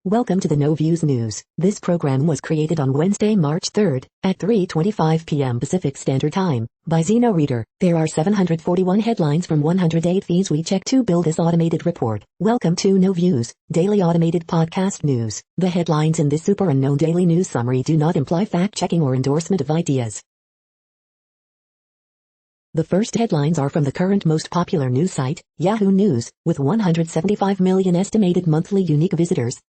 Welcome to the No Views News. This program was created on Wednesday, March 3rd, at 3:25 p.m. Pacific Standard Time, by Zeno Reader. There are 741 headlines from 108 feeds we check to build this automated report. Welcome to No Views, daily automated podcast news. The headlines in this super unknown daily news summary do not imply fact-checking or endorsement of ideas. The first headlines are from the current most popular news site, Yahoo News, with 175 million estimated monthly unique visitors.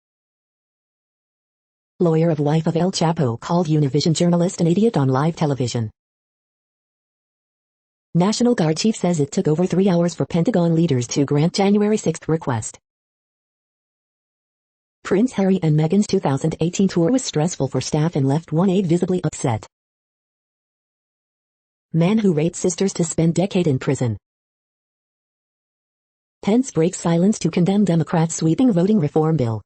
Lawyer of wife of El Chapo called Univision journalist an idiot on live television. National Guard chief says it took over 3 hours for Pentagon leaders to grant January 6 request. Prince Harry and Meghan's 2018 tour was stressful for staff and left one aide visibly upset. Man who raped sisters to spend decade in prison. Pence breaks silence to condemn Democrats' sweeping voting reform bill.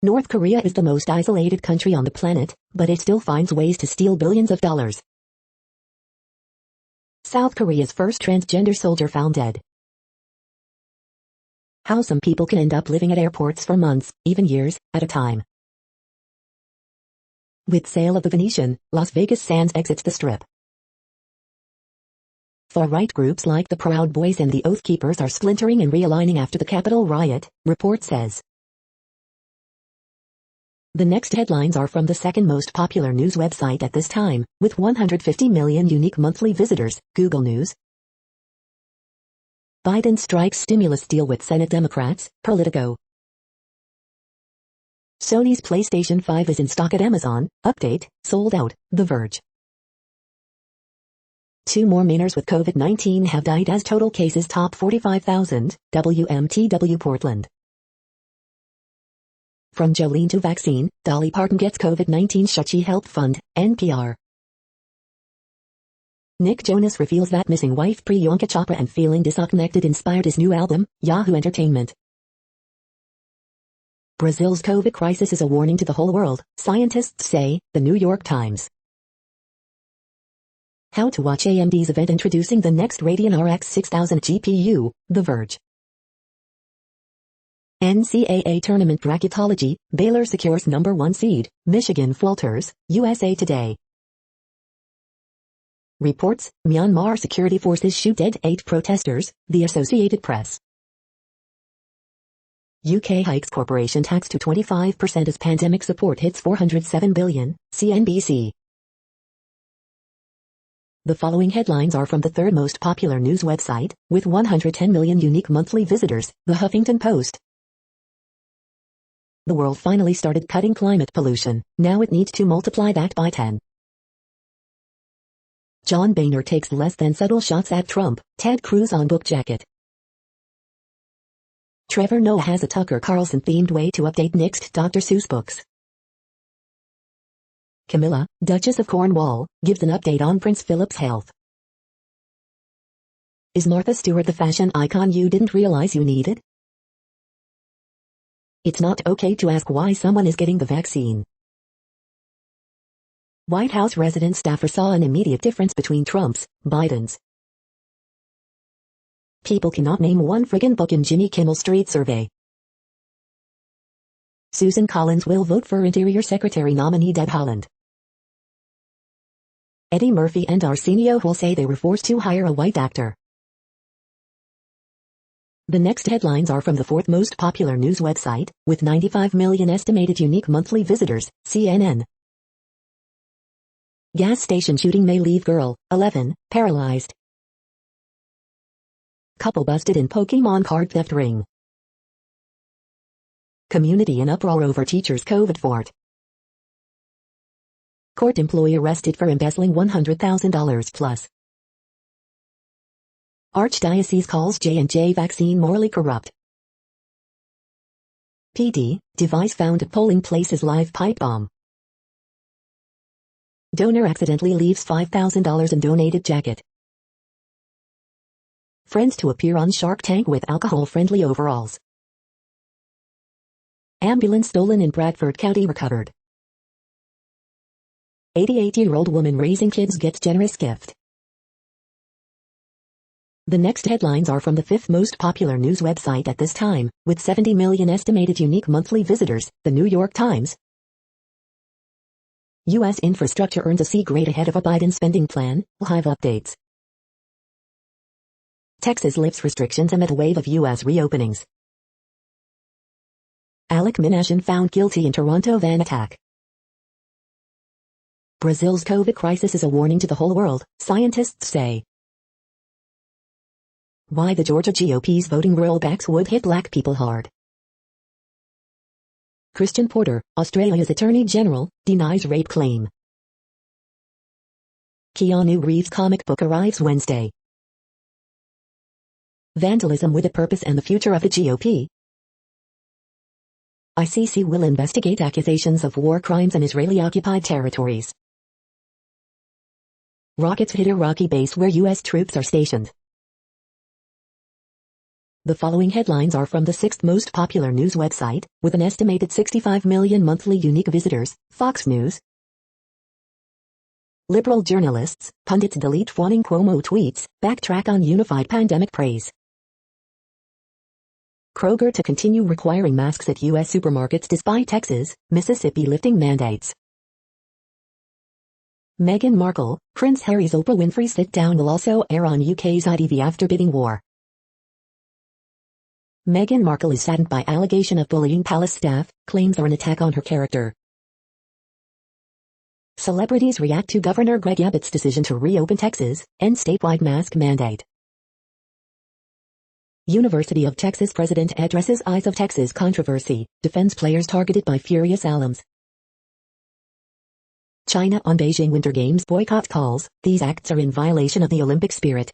North Korea is the most isolated country on the planet, but it still finds ways to steal billions of dollars. South Korea's first transgender soldier found dead. How some people can end up living at airports for months, even years, at a time. With sale of the Venetian, Las Vegas Sands exits the Strip. Far-right groups like the Proud Boys and the Oath Keepers are splintering and realigning after the Capitol riot, report says. The next headlines are from the second most popular news website at this time, with 150 million unique monthly visitors, Google News. Biden strikes stimulus deal with Senate Democrats, Politico. Sony's PlayStation 5 is in stock at Amazon, update, sold out, The Verge. 2 more Mainers with COVID-19 have died as total cases top 45,000, WMTW Portland. From Jolene to vaccine, Dolly Parton gets COVID-19 shot. She helped fund, NPR. Nick Jonas reveals that missing wife Priyanka Chopra and feeling disconnected inspired his new album, Yahoo Entertainment. Brazil's COVID crisis is a warning to the whole world, scientists say, The New York Times. How to watch AMD's event introducing the next Radeon RX 6000 GPU, The Verge. NCAA Tournament Bracketology, Baylor secures number 1 seed, Michigan falters, USA Today. Reports, Myanmar security forces shoot dead 8 protesters, The Associated Press. UK hikes corporation tax to 25% as pandemic support hits $407 billion, CNBC. The following headlines are from the third most popular news website, with 110 million unique monthly visitors, The Huffington Post. The world finally started cutting climate pollution, now it needs to multiply that by 10. John Boehner takes less than subtle shots at Trump, Ted Cruz on book jacket. Trevor Noah has a Tucker Carlson-themed way to update next Dr. Seuss books. Camilla, Duchess of Cornwall, gives an update on Prince Philip's health. Is Martha Stewart the fashion icon you didn't realize you needed? It's not okay to ask why someone is getting the vaccine. White House resident staffer saw an immediate difference between Trump's, Biden's. People cannot name one friggin' book in Jimmy Kimmel's Street Survey. Susan Collins will vote for Interior Secretary nominee Deb Haaland. Eddie Murphy and Arsenio Hall say they were forced to hire a white actor. The next headlines are from the fourth most popular news website, with 95 million estimated unique monthly visitors, CNN. Gas station shooting may leave girl, 11, paralyzed. Couple busted in Pokemon card theft ring. Community in uproar over teacher's COVID fort. Court employee arrested for embezzling $100,000 plus. Archdiocese calls J&J vaccine morally corrupt. PD, device found at polling places live pipe bomb. Donor accidentally leaves $5,000 in donated jacket. Friends to appear on Shark Tank with alcohol-friendly overalls. Ambulance stolen in Bradford County recovered. 88-year-old woman raising kids gets generous gift. The next headlines are from the fifth most popular news website at this time, with 70 million estimated unique monthly visitors, The New York Times. U.S. infrastructure earns a C grade ahead of a Biden spending plan, Hive updates. Texas lifts restrictions amid a wave of U.S. reopenings. Alec Minassian found guilty in Toronto van attack. Brazil's COVID crisis is a warning to the whole world, scientists say. Why the Georgia GOP's voting rollbacks would hit black people hard. Christian Porter, Australia's Attorney General, denies rape claim. Keanu Reeves' comic book arrives Wednesday. Vandalism with a purpose and the future of the GOP. ICC will investigate accusations of war crimes in Israeli-occupied territories. Rockets hit Iraqi base where U.S. troops are stationed. The following headlines are from the sixth most popular news website, with an estimated 65 million monthly unique visitors, Fox News. Liberal journalists, pundits delete fawning Cuomo tweets, backtrack on unified pandemic praise. Kroger to continue requiring masks at U.S. supermarkets despite Texas, Mississippi lifting mandates. Meghan Markle, Prince Harry's Oprah Winfrey sit-down will also air on UK's ITV after bidding war. Meghan Markle is saddened by allegation of bullying palace staff, claims are an attack on her character. Celebrities react to Governor Greg Abbott's decision to reopen Texas, end statewide mask mandate. University of Texas president addresses Eyes of Texas controversy, defends players targeted by furious alums. China on Beijing Winter Games boycott calls, these acts are in violation of the Olympic spirit.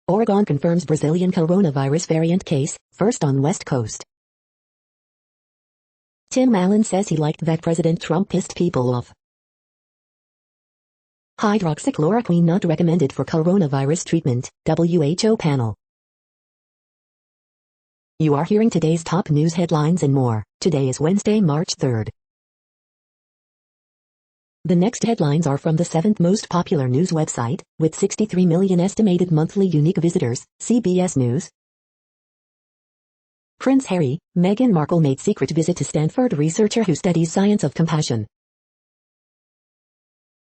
Oregon confirms Brazilian coronavirus variant case, first on West Coast. Tim Allen says he liked that President Trump pissed people off. Hydroxychloroquine not recommended for coronavirus treatment, WHO panel. You are hearing today's top news headlines and more. Today is Wednesday, March 3rd. The next headlines are from the seventh most popular news website, with 63 million estimated monthly unique visitors, CBS News. Prince Harry, Meghan Markle made secret visit to Stanford researcher who studies science of compassion.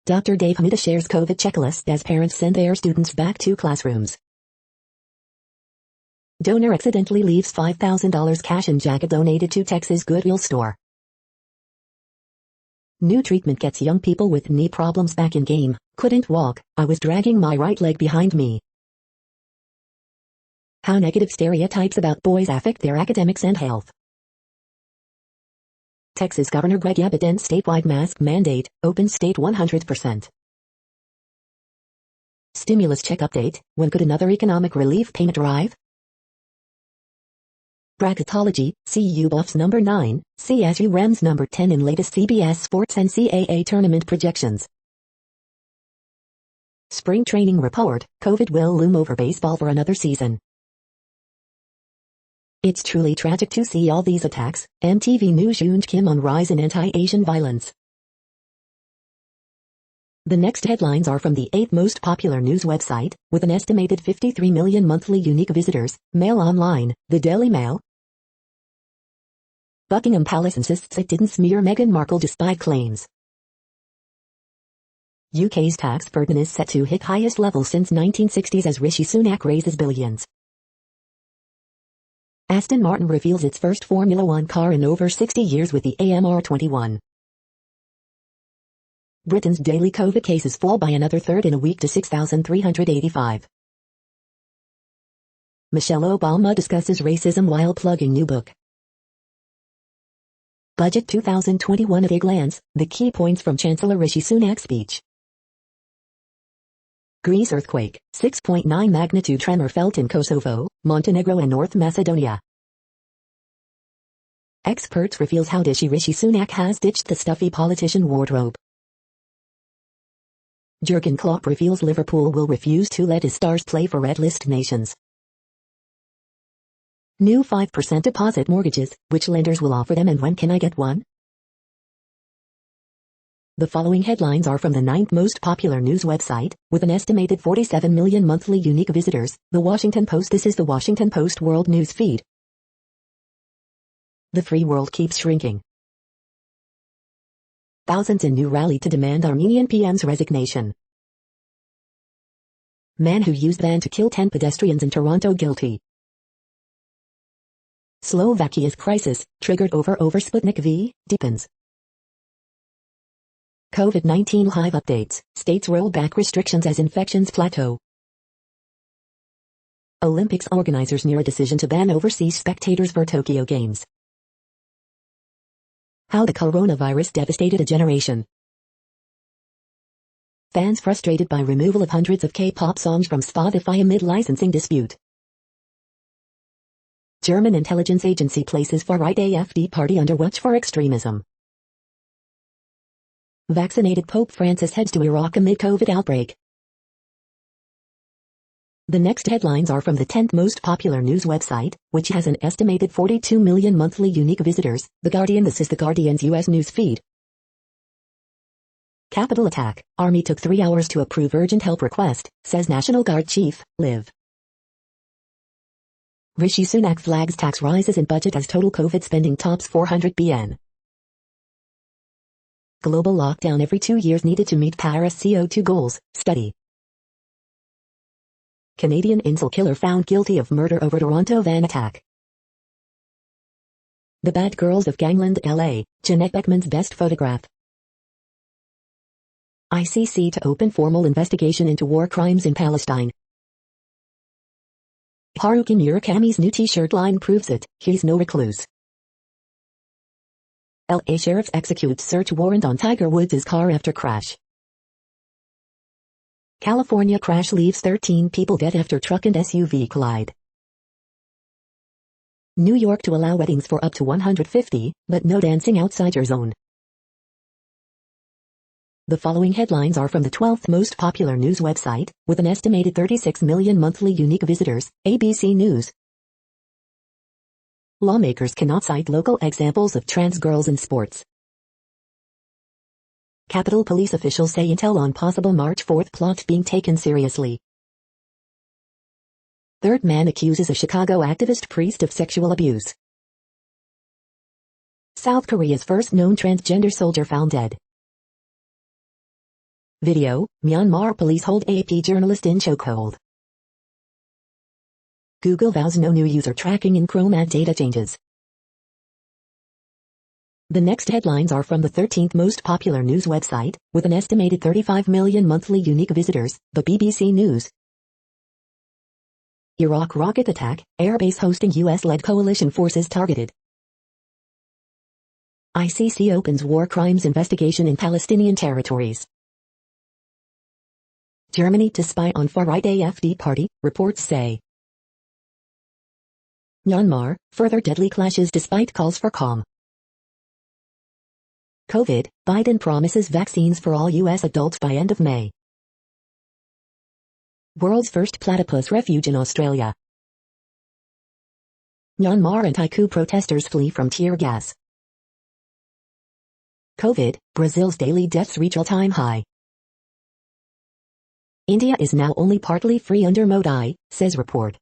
Dr. Dave Hamida shares COVID checklist as parents send their students back to classrooms. Donor accidentally leaves $5,000 cash in jacket donated to Texas Goodwill store. New treatment gets young people with knee problems back in game. Couldn't walk, I was dragging my right leg behind me. How negative stereotypes about boys affect their academics and health. Texas Governor Greg Abbott ends statewide mask mandate, opens state 100%. Stimulus check update, when could another economic relief payment arrive? Bracketology, CU Buffs number 9, CSU Rams number 10 in latest CBS Sports NCAA tournament projections. Spring training report, COVID will loom over baseball for another season. It's truly tragic to see all these attacks. MTV News Yoon Kim on rise in anti-Asian violence. The next headlines are from the eighth most popular news website, with an estimated 53 million monthly unique visitors, Mail Online, the Daily Mail. Buckingham Palace insists it didn't smear Meghan Markle despite claims. UK's tax burden is set to hit highest level since 1960s as Rishi Sunak raises billions. Aston Martin reveals its first Formula One car in over 60 years with the AMR21. Britain's daily COVID cases fall by another third in a week to 6,385. Michelle Obama discusses racism while plugging new book. Budget 2021 at a glance, the key points from Chancellor Rishi Sunak's speech. Greece earthquake, 6.9 magnitude tremor felt in Kosovo, Montenegro and North Macedonia. Experts reveals how Rishi Sunak has ditched the stuffy politician wardrobe. Jurgen Klopp reveals Liverpool will refuse to let his stars play for red list nations. New 5% deposit mortgages, which lenders will offer them and when can I get one? The following headlines are from the 9th most popular news website, with an estimated 47 million monthly unique visitors, The Washington Post. This is the Washington Post World News Feed. The free world keeps shrinking. Thousands in new rally to demand Armenian PM's resignation. Man who used van to kill 10 pedestrians in Toronto guilty. Slovakia's crisis, triggered over Sputnik V, deepens. COVID-19 live updates, states roll back restrictions as infections plateau. Olympics organizers near a decision to ban overseas spectators for Tokyo Games. How the coronavirus devastated a generation. Fans frustrated by removal of hundreds of K-pop songs from Spotify amid licensing dispute. German intelligence agency places far-right AfD party under watch for extremism. Vaccinated Pope Francis heads to Iraq amid COVID outbreak. The next headlines are from the 10th most popular news website, which has an estimated 42 million monthly unique visitors, The Guardian. This is The Guardian's U.S. news feed. Capitol attack. Army took 3 hours to approve urgent help request, says National Guard Chief, Liv. Rishi Sunak flags tax rises in budget as total COVID spending tops 400 billion. Global lockdown every 2 years needed to meet Paris CO2 goals, study. Canadian incel killer found guilty of murder over Toronto van attack. The Bad Girls of Gangland, LA, Jeanette Beckman's best photograph. ICC to open formal investigation into war crimes in Palestine. Haruki Murakami's new t-shirt line proves it, he's no recluse. LA sheriffs execute search warrant on Tiger Woods' car after crash. California crash leaves 13 people dead after truck and SUV collide. New York to allow weddings for up to 150, but no dancing outside your zone. The following headlines are from the 12th most popular news website, with an estimated 36 million monthly unique visitors, ABC News. Lawmakers cannot cite local examples of trans girls in sports. Capitol Police officials say intel on possible March 4th plot being taken seriously. Third man accuses a Chicago activist priest of sexual abuse. South Korea's first known transgender soldier found dead. Video, Myanmar police hold AP journalist in chokehold. Google vows no new user tracking in Chrome ad data changes. The next headlines are from the 13th most popular news website, with an estimated 35 million monthly unique visitors, the BBC News. Iraq rocket attack, airbase hosting US-led coalition forces targeted. ICC opens war crimes investigation in Palestinian territories. Germany to spy on far-right AfD party, reports say. Myanmar, further deadly clashes despite calls for calm. COVID, Biden promises vaccines for all U.S. adults by end of May. World's first platypus refuge in Australia. Myanmar anti-coup protesters flee from tear gas. COVID, Brazil's daily deaths reach all-time high. India is now only partly free under Modi, says report.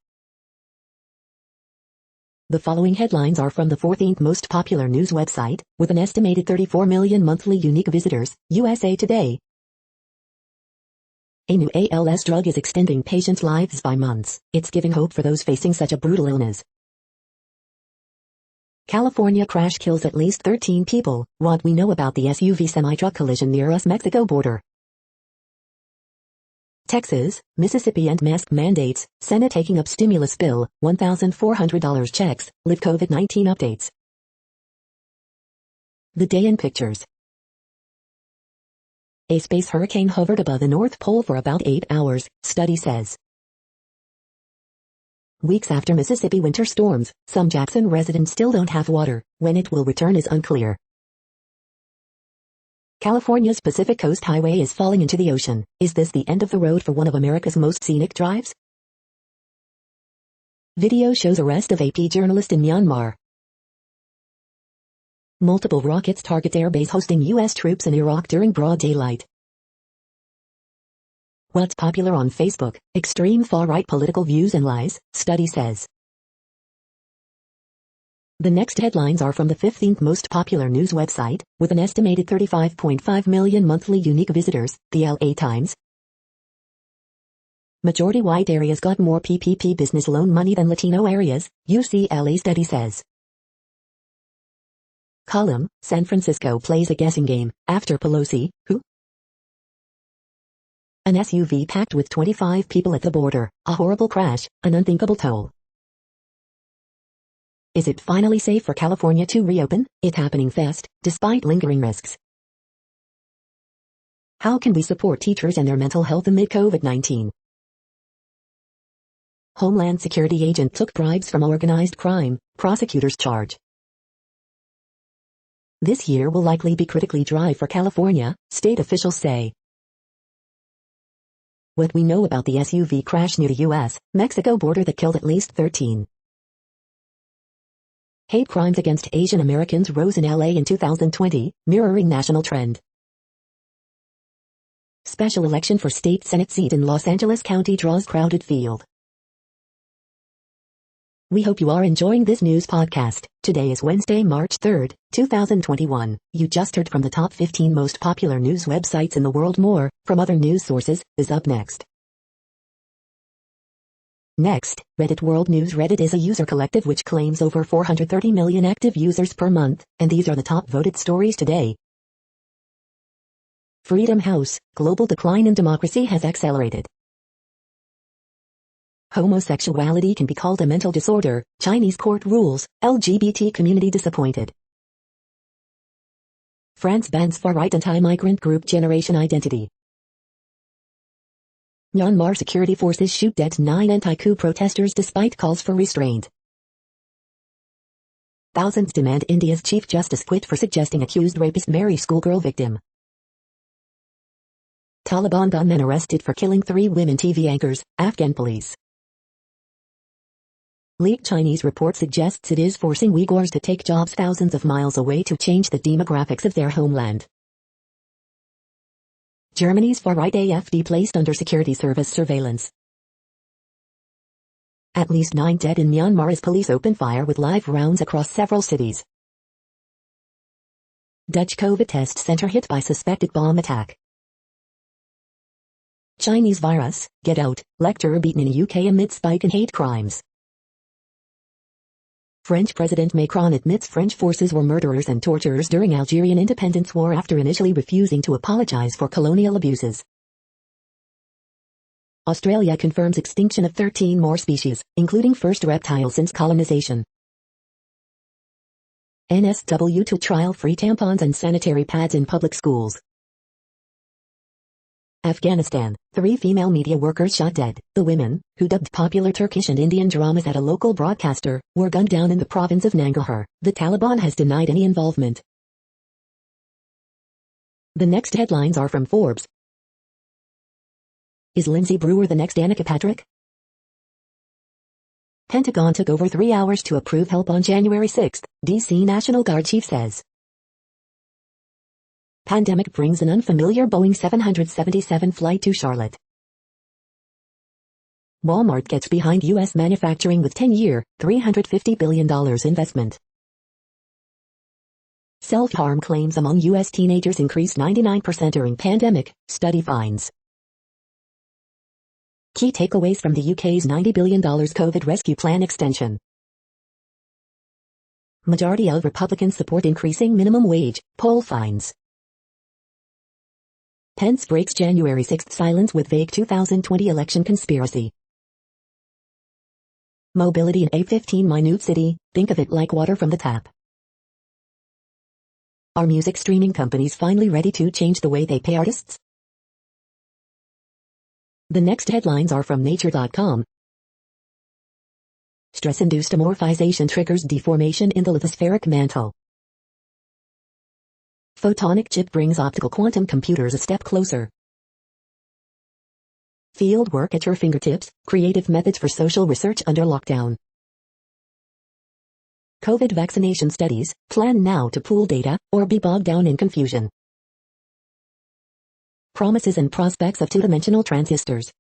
The following headlines are from the 14th most popular news website, with an estimated 34 million monthly unique visitors, USA Today. A new ALS drug is extending patients' lives by months. It's giving hope for those facing such a brutal illness. California crash kills at least 13 people. What we know about the SUV semi-truck collision near US-Mexico border. Texas, Mississippi and mask mandates, Senate taking up stimulus bill, $1,400 checks, live COVID-19 updates. The day in pictures. A space hurricane hovered above the North Pole for about 8 hours, study says. Weeks after Mississippi winter storms, some Jackson residents still don't have water. When it will return is unclear. California's Pacific Coast Highway is falling into the ocean. Is this the end of the road for one of America's most scenic drives? Video shows arrest of AP journalist in Myanmar. Multiple rockets target airbase hosting U.S. troops in Iraq during broad daylight. What's popular on Facebook? Extreme far-right political views and lies, study says. The next headlines are from the 15th most popular news website, with an estimated 35.5 million monthly unique visitors, the LA Times. Majority white areas got more PPP business loan money than Latino areas, UCLA study says. Column, San Francisco plays a guessing game, after Pelosi, who? An SUV packed with 25 people at the border, a horrible crash, an unthinkable toll. Is it finally safe for California to reopen? It happening fast, despite lingering risks. How can we support teachers and their mental health amid COVID-19? Homeland Security agent took bribes from organized crime, prosecutors charge. This year will likely be critically dry for California, state officials say. What we know about the SUV crash near the U.S.-Mexico border that killed at least 13. Hate crimes against Asian Americans rose in LA in 2020, mirroring national trend. Special election for state Senate seat in Los Angeles County draws crowded field. We hope you are enjoying this news podcast. Today is Wednesday, March 3rd, 2021. You just heard from the top 15 most popular news websites in the world. More, from other news sources, is up next. Next, Reddit World News. Reddit is a user collective which claims over 430 million active users per month, and these are the top voted stories today. Freedom House, global decline in democracy has accelerated. Homosexuality can be called a mental disorder, Chinese court rules, LGBT community disappointed. France bans far-right anti-migrant group Generation Identity. Myanmar security forces shoot dead 9 anti-coup protesters despite calls for restraint. Thousands demand India's Chief Justice quit for suggesting accused rapist marry schoolgirl victim. Taliban gunmen arrested for killing 3 women TV anchors, Afghan police. Leaked Chinese report suggests it is forcing Uyghurs to take jobs thousands of miles away to change the demographics of their homeland. Germany's far-right AfD placed under security service surveillance. At least 9 dead in Myanmar as police open fire with live rounds across several cities. Dutch COVID test center hit by suspected bomb attack. Chinese virus, get out, lecturer beaten in UK amid spike in hate crimes. French President Macron admits French forces were murderers and torturers during Algerian independence war after initially refusing to apologize for colonial abuses. Australia confirms extinction of 13 more species, including first reptile since colonization. NSW to trial free tampons and sanitary pads in public schools. Afghanistan, 3 female media workers shot dead. The women, who dubbed popular Turkish and Indian dramas at a local broadcaster, were gunned down in the province of Nangarhar. The Taliban has denied any involvement. The next headlines are from Forbes. Is Lindsay Brewer the next Danica Patrick? Pentagon took over 3 hours to approve help on January 6, D.C. National Guard chief says. Pandemic brings an unfamiliar Boeing 777 flight to Charlotte. Walmart gets behind U.S. manufacturing with 10-year, $350 billion investment. Self-harm claims among U.S. teenagers increased 99% during pandemic, study finds. Key takeaways from the UK's $90 billion COVID rescue plan extension. Majority of Republicans support increasing minimum wage, poll finds. Pence breaks January 6 silence with vague 2020 election conspiracy. Mobility in A15 minute city, think of it like water from the tap. Are music streaming companies finally ready to change the way they pay artists? The next headlines are from Nature.com. Stress-induced amorphization triggers deformation in the lithospheric mantle. Photonic chip brings optical quantum computers a step closer. Field work at your fingertips, creative methods for social research under lockdown. COVID vaccination studies, plan now to pool data, or be bogged down in confusion. Promises and prospects of two-dimensional transistors.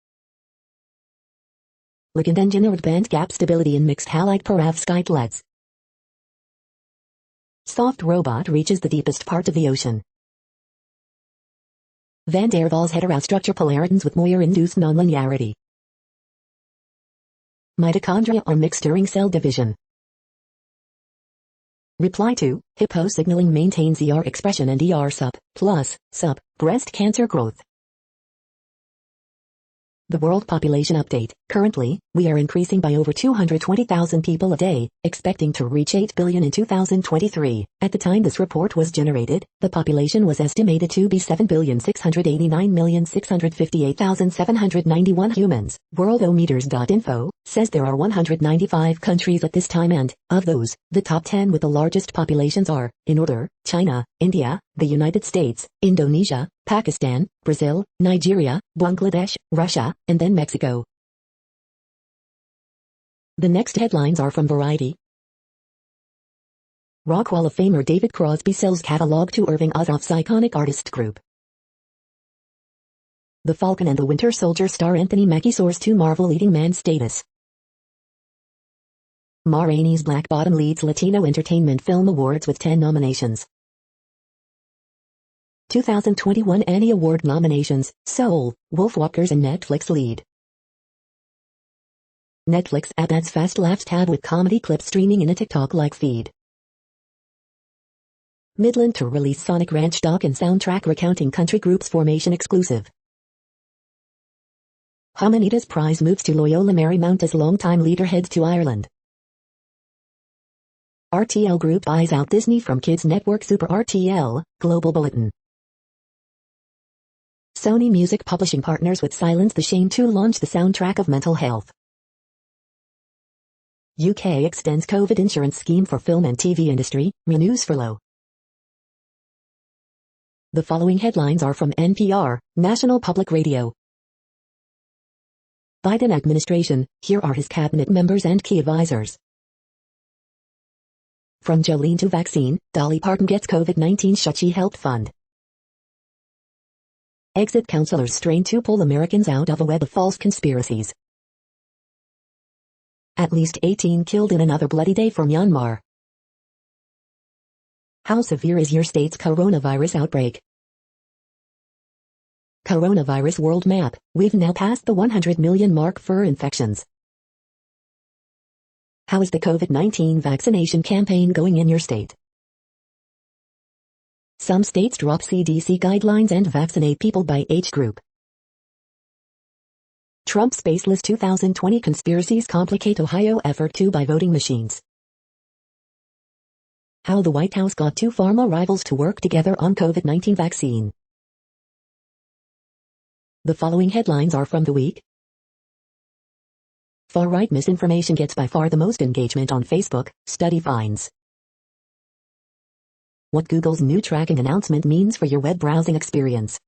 Ligand engineered band gap stability in mixed halide perovskite LEDs. Soft robot reaches the deepest part of the ocean. Van der Waals heterostructure polaritons with Moyer-induced nonlinearity. Mitochondria are mixed during cell division. Reply to, Hippo signaling maintains ER expression and ER sub, breast cancer growth. The World Population Update. Currently, we are increasing by over 220,000 people a day, expecting to reach 8 billion in 2023. At the time this report was generated, the population was estimated to be 7,689,658,791 humans. Worldometers.info says there are 195 countries at this time and, of those, the top 10 with the largest populations are, in order, China, India, the United States, Indonesia, Pakistan, Brazil, Nigeria, Bangladesh, Russia, and then Mexico. The next headlines are from Variety. Rock Hall of Famer David Crosby sells catalog to Irving Azoff's iconic artist group. The Falcon and the Winter Soldier star Anthony Mackie soars to Marvel leading man status. Ma Rainey's Black Bottom leads Latino Entertainment Film Awards with 10 nominations. 2021 Annie Award nominations, Soul, Wolfwalkers and Netflix lead. Netflix app adds Fast Laughs tab with comedy clips streaming in a TikTok-like feed. Midland to release Sonic Ranch doc and soundtrack recounting country group's formation exclusive. Humanitas Prize moves to Loyola Marymount as longtime leader heads to Ireland. RTL Group buys out Disney from Kids Network Super RTL, Global Bulletin. Sony Music Publishing partners with Silence the Shame to launch the soundtrack of Mental Health. UK extends COVID insurance scheme for film and TV industry, renews furlough. The following headlines are from NPR, National Public Radio. Biden administration, here are his cabinet members and key advisors. From Jolene to vaccine, Dolly Parton gets COVID-19 shot she helped fund. Exit counselors strain to pull Americans out of a web of false conspiracies. At least 18 killed in another bloody day for Myanmar. How severe is your state's coronavirus outbreak? Coronavirus world map, we've now passed the 100 million mark for infections. How is the COVID-19 vaccination campaign going in your state? Some states drop CDC guidelines and vaccinate people by age group. Trump's Spaceless 2020 conspiracies complicate Ohio effort to buy voting machines. How the White House got two pharma rivals to work together on COVID-19 vaccine. The following headlines are from The Week. Far-right misinformation gets by far the most engagement on Facebook, study finds. What Google's new tracking announcement means for your web browsing experience.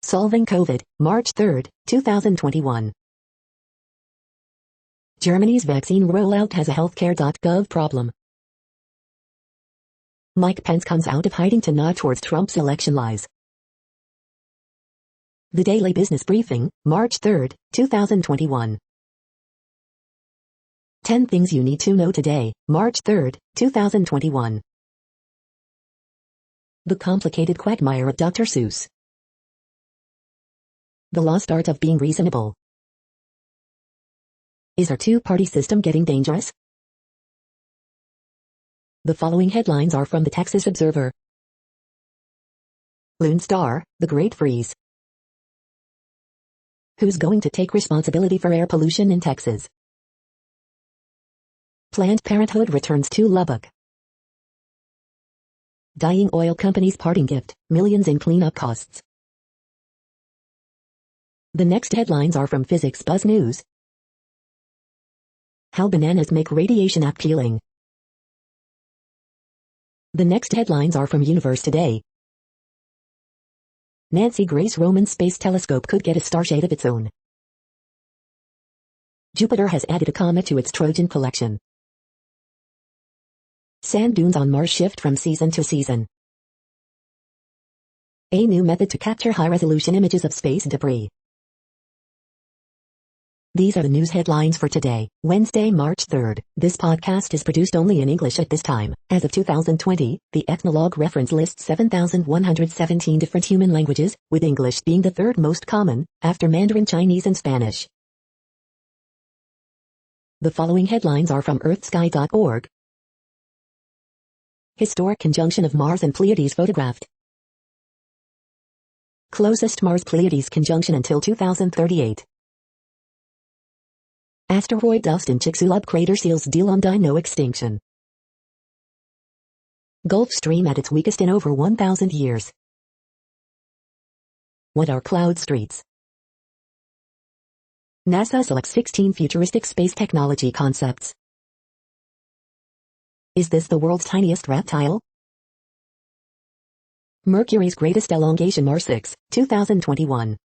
Solving COVID, March 3, 2021. Germany's vaccine rollout has a healthcare.gov problem. Mike Pence comes out of hiding to nod towards Trump's election lies. The Daily Business Briefing, March 3, 2021. 10 things you need to know today, March 3, 2021. The complicated quagmire of Dr. Seuss. The lost art of being reasonable. Is our two-party system getting dangerous? The following headlines are from the Texas Observer. Lone Star, the Great Freeze. Who's going to take responsibility for air pollution in Texas? Planned Parenthood returns to Lubbock. Dying oil company's parting gift, millions in cleanup costs. The next headlines are from Physics Buzz News. How bananas make radiation appealing. The next headlines are from Universe Today. Nancy Grace Roman Space Telescope could get a starshade of its own. Jupiter has added a comet to its Trojan collection. Sand dunes on Mars shift from season to season. A new method to capture high-resolution images of space debris. These are the news headlines for today, Wednesday, March 3rd. This podcast is produced only in English at this time. As of 2020, the Ethnologue reference lists 7,117 different human languages, with English being the third most common, after Mandarin Chinese and Spanish. The following headlines are from earthsky.org. Historic conjunction of Mars and Pleiades photographed. Closest Mars-Pleiades conjunction until 2038. Asteroid dust in Chicxulub crater seals deal on dino extinction. Gulf Stream at its weakest in over 1,000 years. What are cloud streets? NASA selects 16 futuristic space technology concepts. Is this the world's tiniest reptile? Mercury's greatest elongation Mars 6, 2021.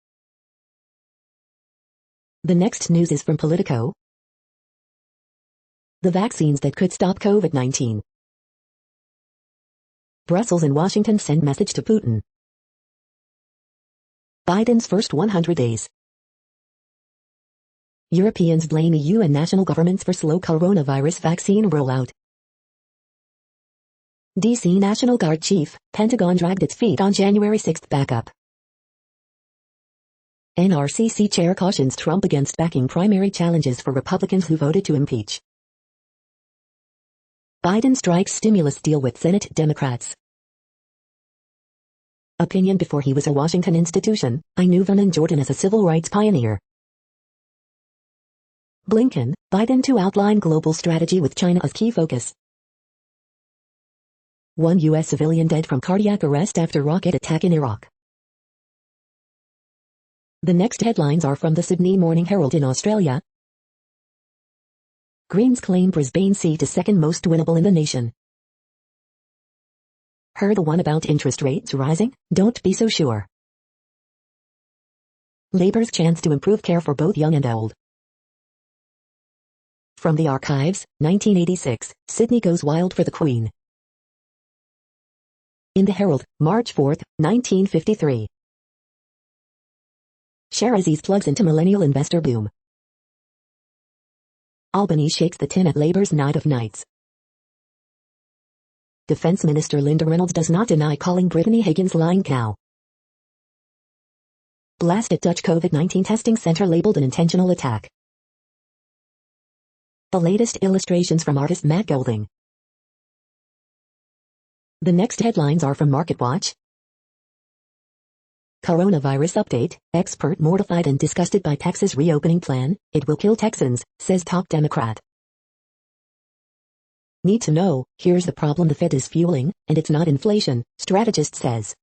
The next news is from Politico. The vaccines that could stop COVID-19. Brussels and Washington send message to Putin. Biden's first 100 days. Europeans blame EU and national governments for slow coronavirus vaccine rollout. DC National Guard chief, Pentagon dragged its feet on January 6 backup. NRCC chair cautions Trump against backing primary challenges for Republicans who voted to impeach. Biden strikes stimulus deal with Senate Democrats. Opinion: before he was a Washington institution, I knew Vernon Jordan as a civil rights pioneer. Blinken, Biden to outline global strategy with China as key focus. One U.S. civilian dead from cardiac arrest after rocket attack in Iraq. The next headlines are from the Sydney Morning Herald in Australia. Greens claim Brisbane seat is second most winnable in the nation. Heard the one about interest rates rising? Don't be so sure. Labour's chance to improve care for both young and old. From the archives, 1986, Sydney goes wild for the Queen. In the Herald, March 4, 1953. Share-Aziz plugs into millennial investor boom. Albany shakes the tin at Labour's Night of Nights. Defense Minister Linda Reynolds does not deny calling Brittany Higgins lying cow. Blast at Dutch COVID-19 testing center labeled an intentional attack. The latest illustrations from artist Matt Golding. The next headlines are from MarketWatch. Coronavirus update, expert mortified and disgusted by Texas reopening plan, it will kill Texans, says top Democrat. Need to know, here's the problem the Fed is fueling, and it's not inflation, strategist says.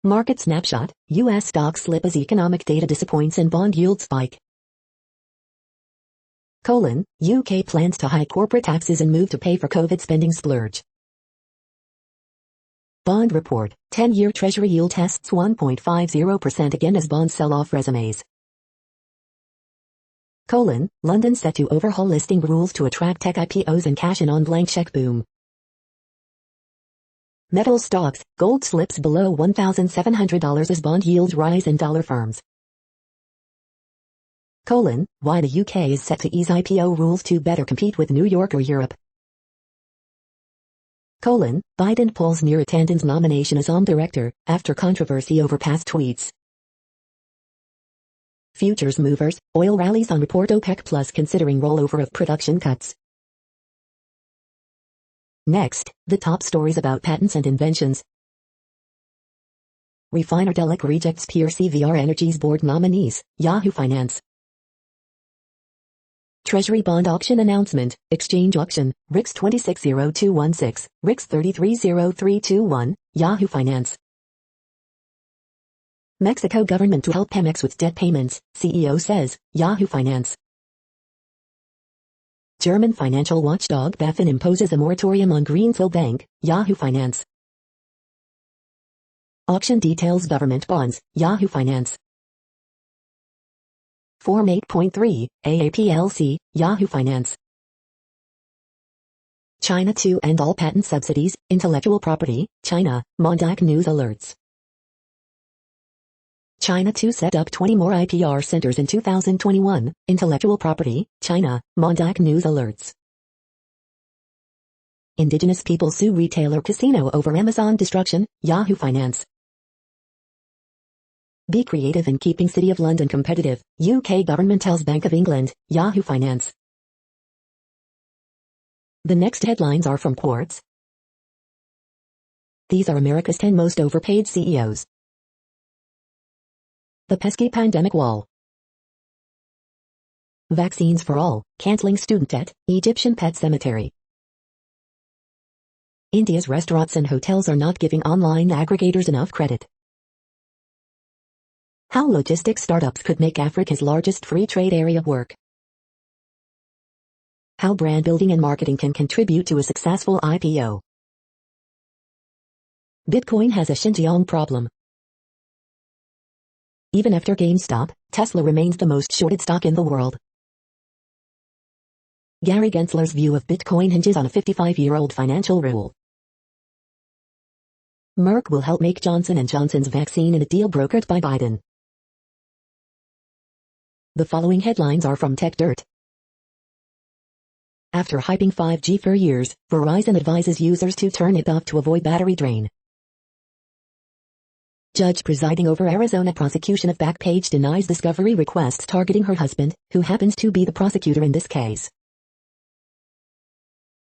Market snapshot, U.S. stocks slip as economic data disappoints and bond yields spike. UK plans to hike corporate taxes and move to pay for COVID spending splurge. Bond report, 10-year Treasury yield tests 1.50% again as bonds sell off resumes. London set to overhaul listing rules to attract tech IPOs and cash in on blank check boom. Metal stocks, gold slips below $1,700 as bond yields rise and dollar firms. Why the UK is set to ease IPO rules to better compete with New York or Europe. Biden pulls Neera Tanden's nomination as director, after controversy over past tweets. Futures movers, oil rallies on report OPEC Plus considering rollover of production cuts. Next, the top stories about patents and inventions. Refiner Delek rejects peer CVR Energy's board nominees, Yahoo Finance. Treasury bond auction announcement, exchange auction, RIX 260216, RIX 330321, Yahoo Finance. Mexico government to help Pemex with debt payments, CEO says, Yahoo Finance. German financial watchdog BaFin imposes a moratorium on Greensill Bank, Yahoo Finance. Auction details government bonds, Yahoo Finance. Form 8.3, AAPLC, Yahoo Finance. China to end all patent subsidies, intellectual property, China, Mondak News alerts. China to set up 20 more IPR centers in 2021, intellectual property, China, Mondak News alerts. Indigenous people sue retailer casino over Amazon destruction, Yahoo Finance. Be creative in keeping City of London competitive, UK government tells Bank of England, Yahoo Finance. The next headlines are from Quartz. These are America's 10 most overpaid CEOs. The pesky pandemic wall. Vaccines for all, cancelling student debt, Egyptian pet cemetery. India's restaurants and hotels are not giving online aggregators enough credit. How logistics startups could make Africa's largest free trade area work. How brand building and marketing can contribute to a successful IPO. Bitcoin has a Xinjiang problem. Even after GameStop, Tesla remains the most shorted stock in the world. Gary Gensler's view of Bitcoin hinges on a 55-year-old financial rule. Merck will help make Johnson & Johnson's vaccine in a deal brokered by Biden. The following headlines are from TechDirt. After hyping 5G for years, Verizon advises users to turn it off to avoid battery drain. Judge presiding over Arizona prosecution of Backpage denies discovery requests targeting her husband, who happens to be the prosecutor in this case.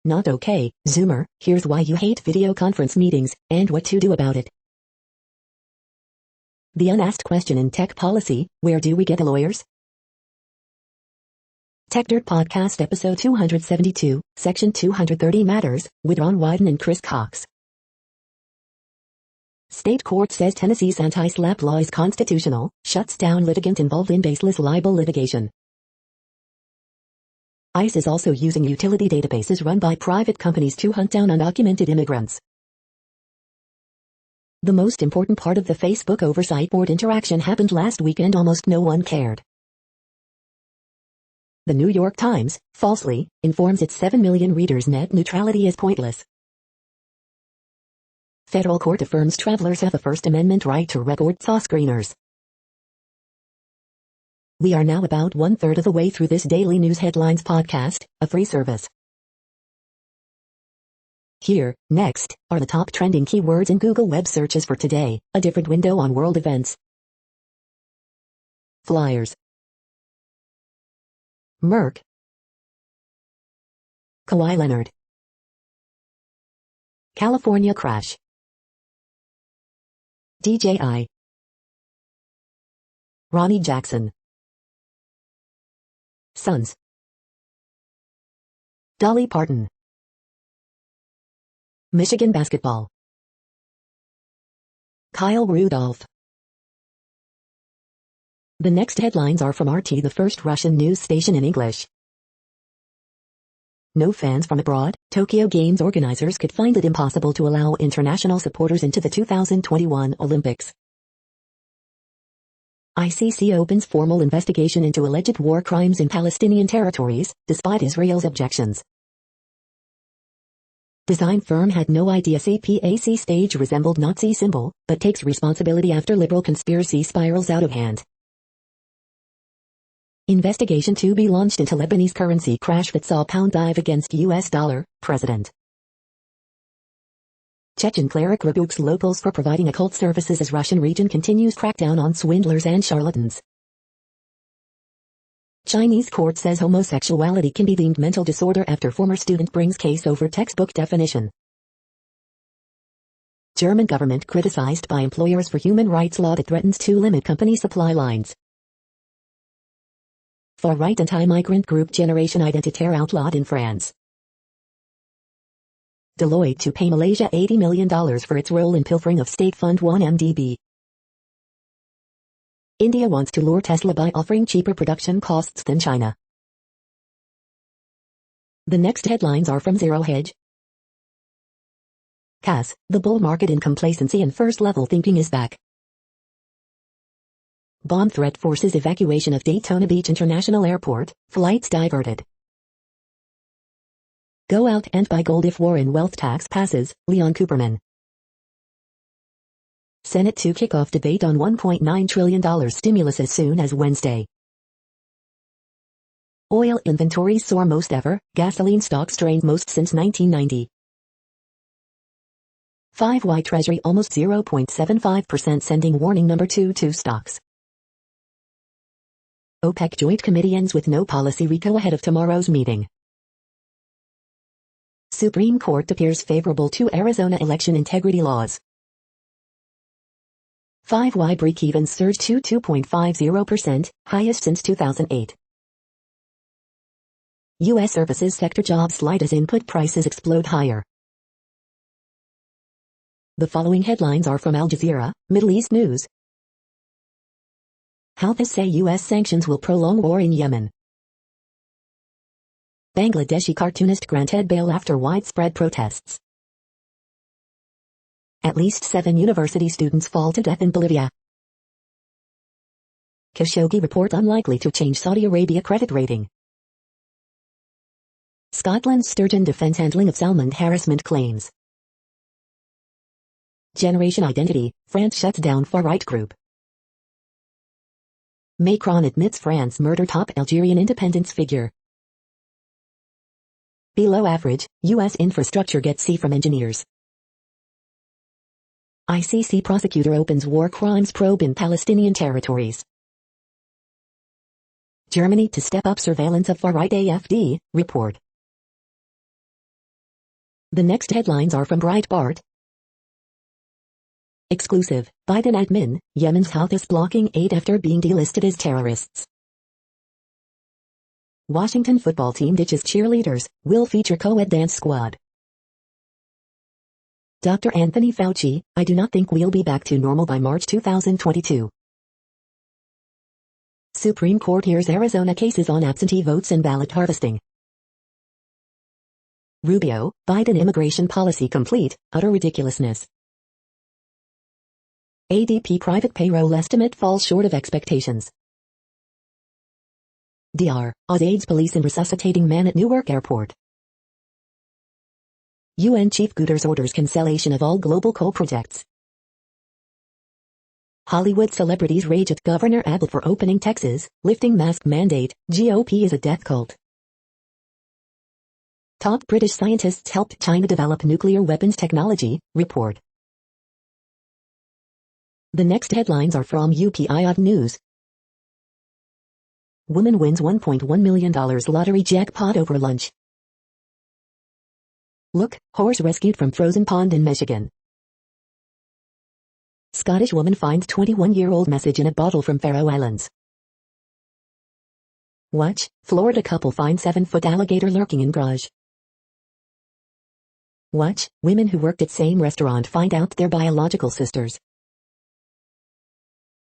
Not okay, Zoomer, here's why you hate video conference meetings, and what to do about it. The unasked question in tech policy, where do we get the lawyers? TechDirt Podcast Episode 272, Section 230 Matters, with Ron Wyden and Chris Cox. State court says Tennessee's anti-SLAPP law is constitutional, shuts down litigant involved in baseless libel litigation. ICE is also using utility databases run by private companies to hunt down undocumented immigrants. The most important part of the Facebook Oversight Board interaction happened last week and almost no one cared. The New York Times, falsely, informs its 7 million readers net neutrality is pointless. Federal court affirms travelers have a First Amendment right to record SAW screeners. We are now about 1/3 of the way through this daily news headlines podcast, a free service. Here, next, are the top trending keywords in Google web searches for today, a different window on world events. Flyers. Merck. Kawhi Leonard. California crash. DJI. Ronnie Jackson. Sons. Dolly Parton. Michigan basketball. Kyle Rudolph. The next headlines are from RT, the first Russian news station in English. No fans from abroad. Tokyo Games organizers could find it impossible to allow international supporters into the 2021 Olympics. ICC opens formal investigation into alleged war crimes in Palestinian territories, despite Israel's objections. Design firm had no idea CPAC stage resembled Nazi symbol, but takes responsibility after liberal conspiracy spirals out of hand. Investigation to be launched into Lebanese currency crash that saw pound dive against US dollar, President. Chechen cleric rebukes locals for providing occult services as Russian region continues crackdown on swindlers and charlatans. Chinese court says homosexuality can be deemed mental disorder after former student brings case over textbook definition. German government criticized by employers for human rights law that threatens to limit company supply lines. Far-right anti-migrant group Generation Identitaire outlawed in France. Deloitte to pay Malaysia $80 million for its role in pilfering of state fund 1MDB. India wants to lure Tesla by offering cheaper production costs than China. The next headlines are from Zero Hedge. CAS, the bull market in complacency and first-level thinking is back. Bomb threat forces evacuation of Daytona Beach International Airport, flights diverted. Go out and buy gold if Warren wealth tax passes, Leon Cooperman. Senate to kick off debate on $1.9 trillion stimulus as soon as Wednesday. Oil inventories soar most ever, gasoline stocks strained most since 1990. 5Y Treasury almost 0.75% sending warning number 2 to stocks. OPEC Joint Committee ends with no policy recall ahead of tomorrow's meeting. Supreme Court appears favorable to Arizona election integrity laws. 5Y break-even surged to 2.50%, highest since 2008. U.S. services sector jobs slide as input prices explode higher. The following headlines are from Al Jazeera, Middle East News. Houthis say U.S. sanctions will prolong war in Yemen. Bangladeshi cartoonist granted bail after widespread protests. At least 7 university students fall to death in Bolivia. Khashoggi report unlikely to change Saudi Arabia credit rating. Scotland's Sturgeon defends handling of Salmond harassment claims. Generation Identity, France shuts down far-right group. Macron admits France murdered top Algerian independence figure. Below average, U.S. infrastructure gets C from engineers. ICC prosecutor opens war crimes probe in Palestinian territories. Germany to step up surveillance of far-right AfD, report. The next headlines are from Breitbart. Exclusive, Biden admin, Yemen's Houthis blocking aid after being delisted as terrorists. Washington football team ditches cheerleaders, will feature co-ed dance squad. Dr. Anthony Fauci, I do not think we'll be back to normal by March 2022. Supreme Court hears Arizona cases on absentee votes and ballot harvesting. Rubio, Biden immigration policy complete, utter ridiculousness. ADP private payroll estimate falls short of expectations. DR, Oz aids police in resuscitating man at Newark Airport. UN Chief Guterres orders cancellation of all global coal projects. Hollywood celebrities rage at Governor Abbott for opening Texas, lifting mask mandate, GOP is a death cult. Top British scientists helped China develop nuclear weapons technology, report. The next headlines are from UPI News. Woman wins $1.1 million lottery jackpot over lunch. Look, horse rescued from frozen pond in Michigan. Scottish woman finds 21-year-old message in a bottle from Faroe Islands. Watch, Florida couple finds 7-foot alligator lurking in garage. Watch, women who worked at same restaurant find out they're biological sisters.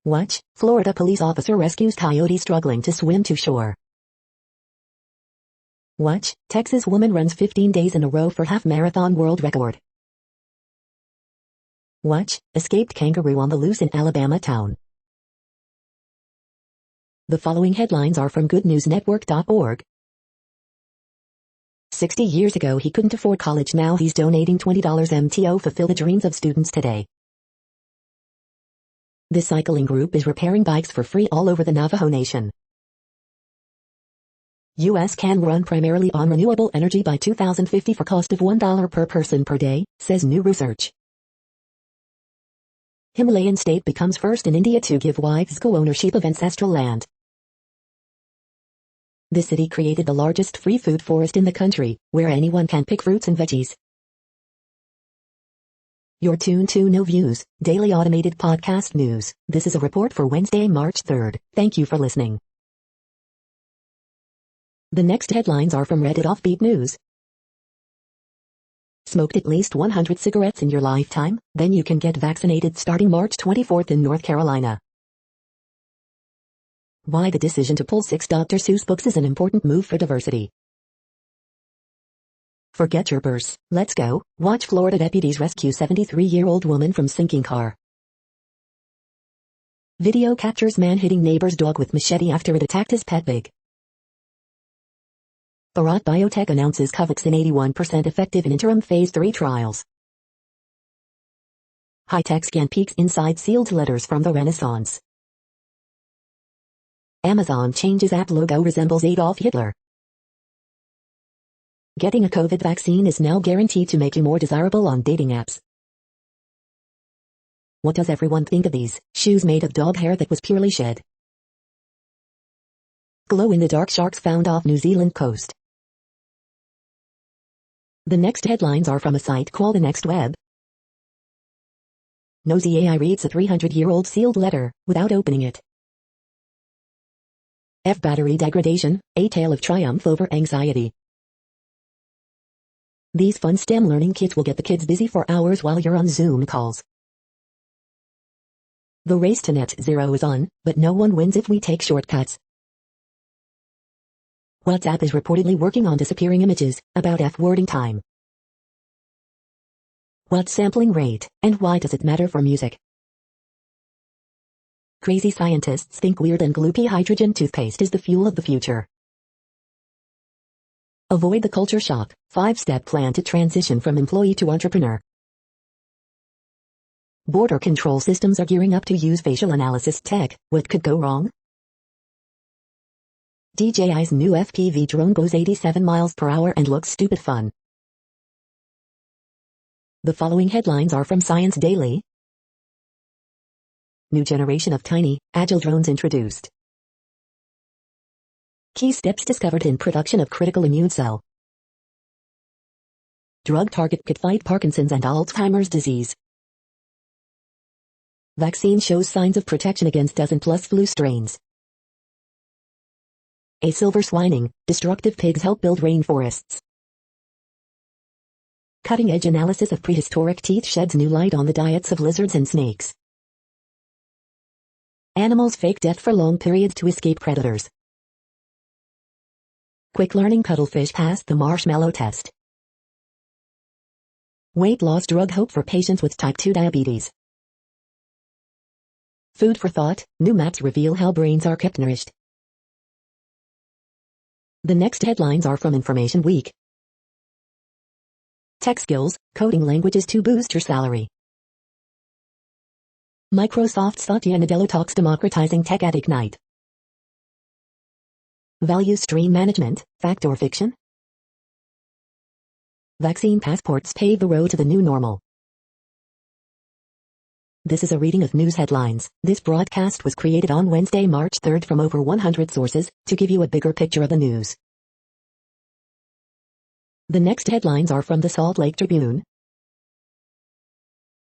Watch, Florida police officer rescues coyote struggling to swim to shore. Watch, Texas woman runs 15 days in a row for half-marathon world record. Watch, escaped kangaroo on the loose in Alabama town. The following headlines are from goodnewsnetwork.org. 60 years ago he couldn't afford college, now he's donating $20 MTO fulfill the dreams of students today. This cycling group is repairing bikes for free all over the Navajo Nation. U.S. can run primarily on renewable energy by 2050 for cost of $1 per person per day, says new research. Himalayan state becomes first in India to give wives co-ownership of ancestral land. The city created the largest free food forest in the country, where anyone can pick fruits and veggies. You're tuned to No Views, daily automated podcast news. This is a report for Wednesday, March 3rd. Thank you for listening. The next headlines are from Reddit Offbeat News. Smoked at least 100 cigarettes in your lifetime? Then you can get vaccinated starting March 24th in North Carolina. Why the decision to pull 6 Dr. Seuss books is an important move for diversity. Forget your purse. Let's go. Watch Florida deputies rescue 73-year-old woman from sinking car. Video captures man hitting neighbor's dog with machete after it attacked his pet pig. Bharat Biotech announces Covaxin 81% effective in interim phase 3 trials. High-tech scan peeks inside sealed letters from the Renaissance. Amazon changes app logo resembles Adolf Hitler. Getting a COVID vaccine is now guaranteed to make you more desirable on dating apps. What does everyone think of these shoes made of dog hair that was purely shed? Glow-in-the-dark sharks found off New Zealand coast. The next headlines are from a site called The Next Web. Nosy AI reads a 300-year-old sealed letter without opening it. Battery degradation, a tale of triumph over anxiety. These fun STEM learning kits will get the kids busy for hours while you're on Zoom calls. The race to net zero is on, but no one wins if we take shortcuts. WhatsApp is reportedly working on disappearing images, about F-wording time. What's sampling rate, and why does it matter for music? Crazy scientists think weird and gloopy hydrogen toothpaste is the fuel of the future. Avoid the culture shock, 5-step plan to transition from employee to entrepreneur. Border control systems are gearing up to use facial analysis tech. What could go wrong? DJI's new FPV drone goes 87 miles per hour and looks stupid fun. The following headlines are from Science Daily. New generation of tiny, agile drones introduced. Key steps discovered in production of critical immune cell. Drug target could fight Parkinson's and Alzheimer's disease. Vaccine shows signs of protection against dozen-plus flu strains. A silver swining, destructive pigs help build rainforests. Cutting-edge analysis of prehistoric teeth sheds new light on the diets of lizards and snakes. Animals fake death for long periods to escape predators. Quick-learning cuttlefish passed the marshmallow test. Weight loss drug hope for patients with type 2 diabetes. Food for thought, new maps reveal how brains are kept nourished. The next headlines are from Information Week. Tech skills, coding languages to boost your salary. Microsoft Satya Nadella talks democratizing tech at Ignite. Value stream management, fact or fiction? Vaccine passports pave the road to the new normal. This is a reading of news headlines. This broadcast was created on Wednesday, March 3rd from over 100 sources, to give you a bigger picture of the news. The next headlines are from the Salt Lake Tribune.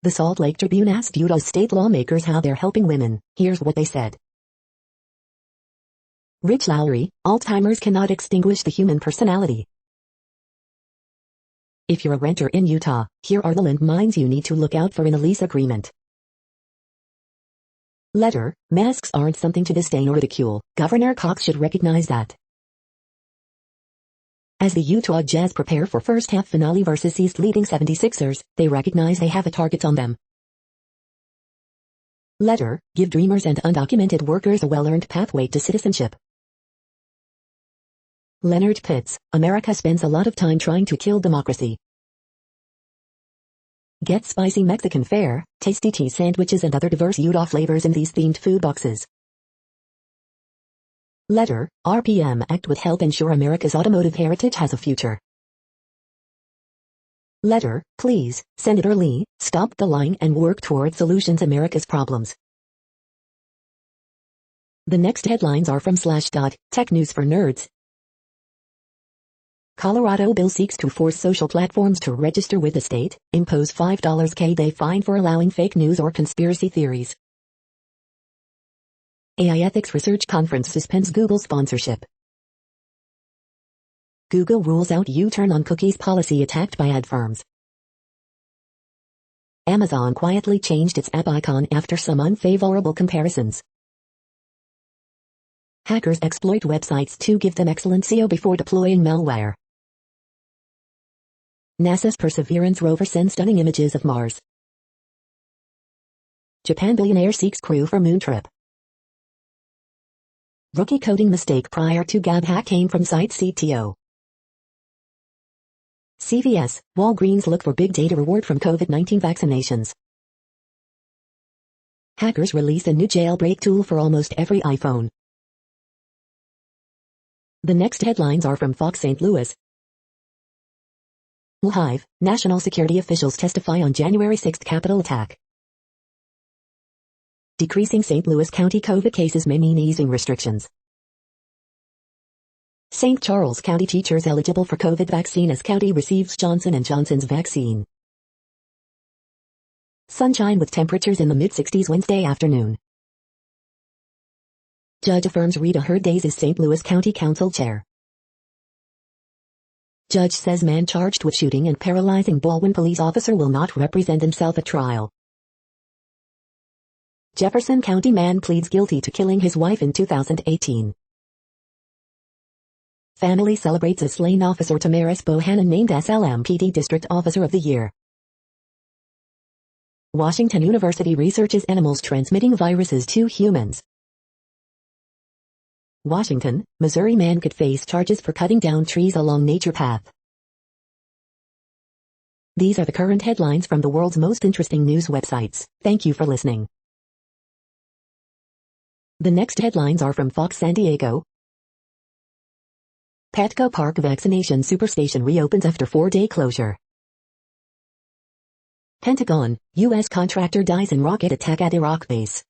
The Salt Lake Tribune asked Utah state lawmakers how they're helping women. Here's what they said. Rich Lowry, Alzheimer's cannot extinguish the human personality. If you're a renter in Utah, here are the landmines you need to look out for in a lease agreement. Letter, masks aren't something to disdain or ridicule. Governor Cox should recognize that. As the Utah Jazz prepare for first-half finale versus East-leading 76ers, they recognize they have a target on them. Letter, give dreamers and undocumented workers a well-earned pathway to citizenship. Leonard Pitts, America spends a lot of time trying to kill democracy. Get spicy Mexican fare, tasty cheese sandwiches and other diverse Utah flavors in these themed food boxes. Letter, RPM Act would help ensure America's automotive heritage has a future. Letter, please, Senator Lee, stop the lying and work toward solutions America's problems. The next headlines are from Slashdot, Tech News for Nerds. Colorado bill seeks to force social platforms to register with the state, impose $5K fine for allowing fake news or conspiracy theories. AI Ethics Research Conference suspends Google sponsorship. Google rules out U-turn on cookies policy attacked by ad firms. Amazon quietly changed its app icon after some unfavorable comparisons. Hackers exploit websites to give them excellent SEO before deploying malware. NASA's Perseverance rover sends stunning images of Mars. Japan billionaire seeks crew for moon trip. Rookie coding mistake prior to Gab hack came from site CTO. CVS, Walgreens look for big data reward from COVID-19 vaccinations. Hackers release a new jailbreak tool for almost every iPhone. The next headlines are from Fox St. Louis. Live, national security officials testify on January 6 Capitol attack. Decreasing St. Louis County COVID cases may mean easing restrictions. St. Charles County teachers eligible for COVID vaccine as county receives Johnson & Johnson's vaccine. Sunshine with temperatures in the mid-60s Wednesday afternoon. Judge affirms Rita Hurd days as St. Louis County Council Chair. Judge says man charged with shooting and paralyzing Baldwin police officer will not represent himself at trial. Jefferson County man pleads guilty to killing his wife in 2018. Family celebrates as slain officer Tamaris Bohannon named SLMPD District Officer of the Year. Washington University researches animals transmitting viruses to humans. Washington, Missouri man could face charges for cutting down trees along nature path. These are the current headlines from the world's most interesting news websites. Thank you for listening. The next headlines are from Fox San Diego. Petco Park vaccination superstation reopens after 4-day closure. Pentagon, U.S. contractor dies in rocket attack at Iraq base.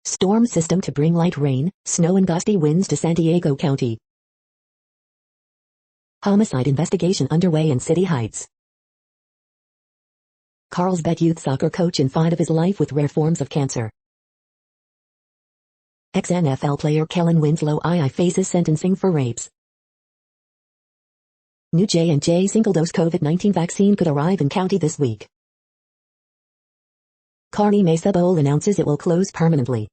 Storm system to bring light rain, snow and gusty winds to San Diego County. Homicide investigation underway in City Heights. Carlsbad youth soccer coach in fight of his life with rare forms of cancer. Ex-NFL player Kellen Winslow II faces sentencing for rapes. New J&J single-dose COVID-19 vaccine could arrive in county this week. Kearney Mesa Bowl announces it will close permanently.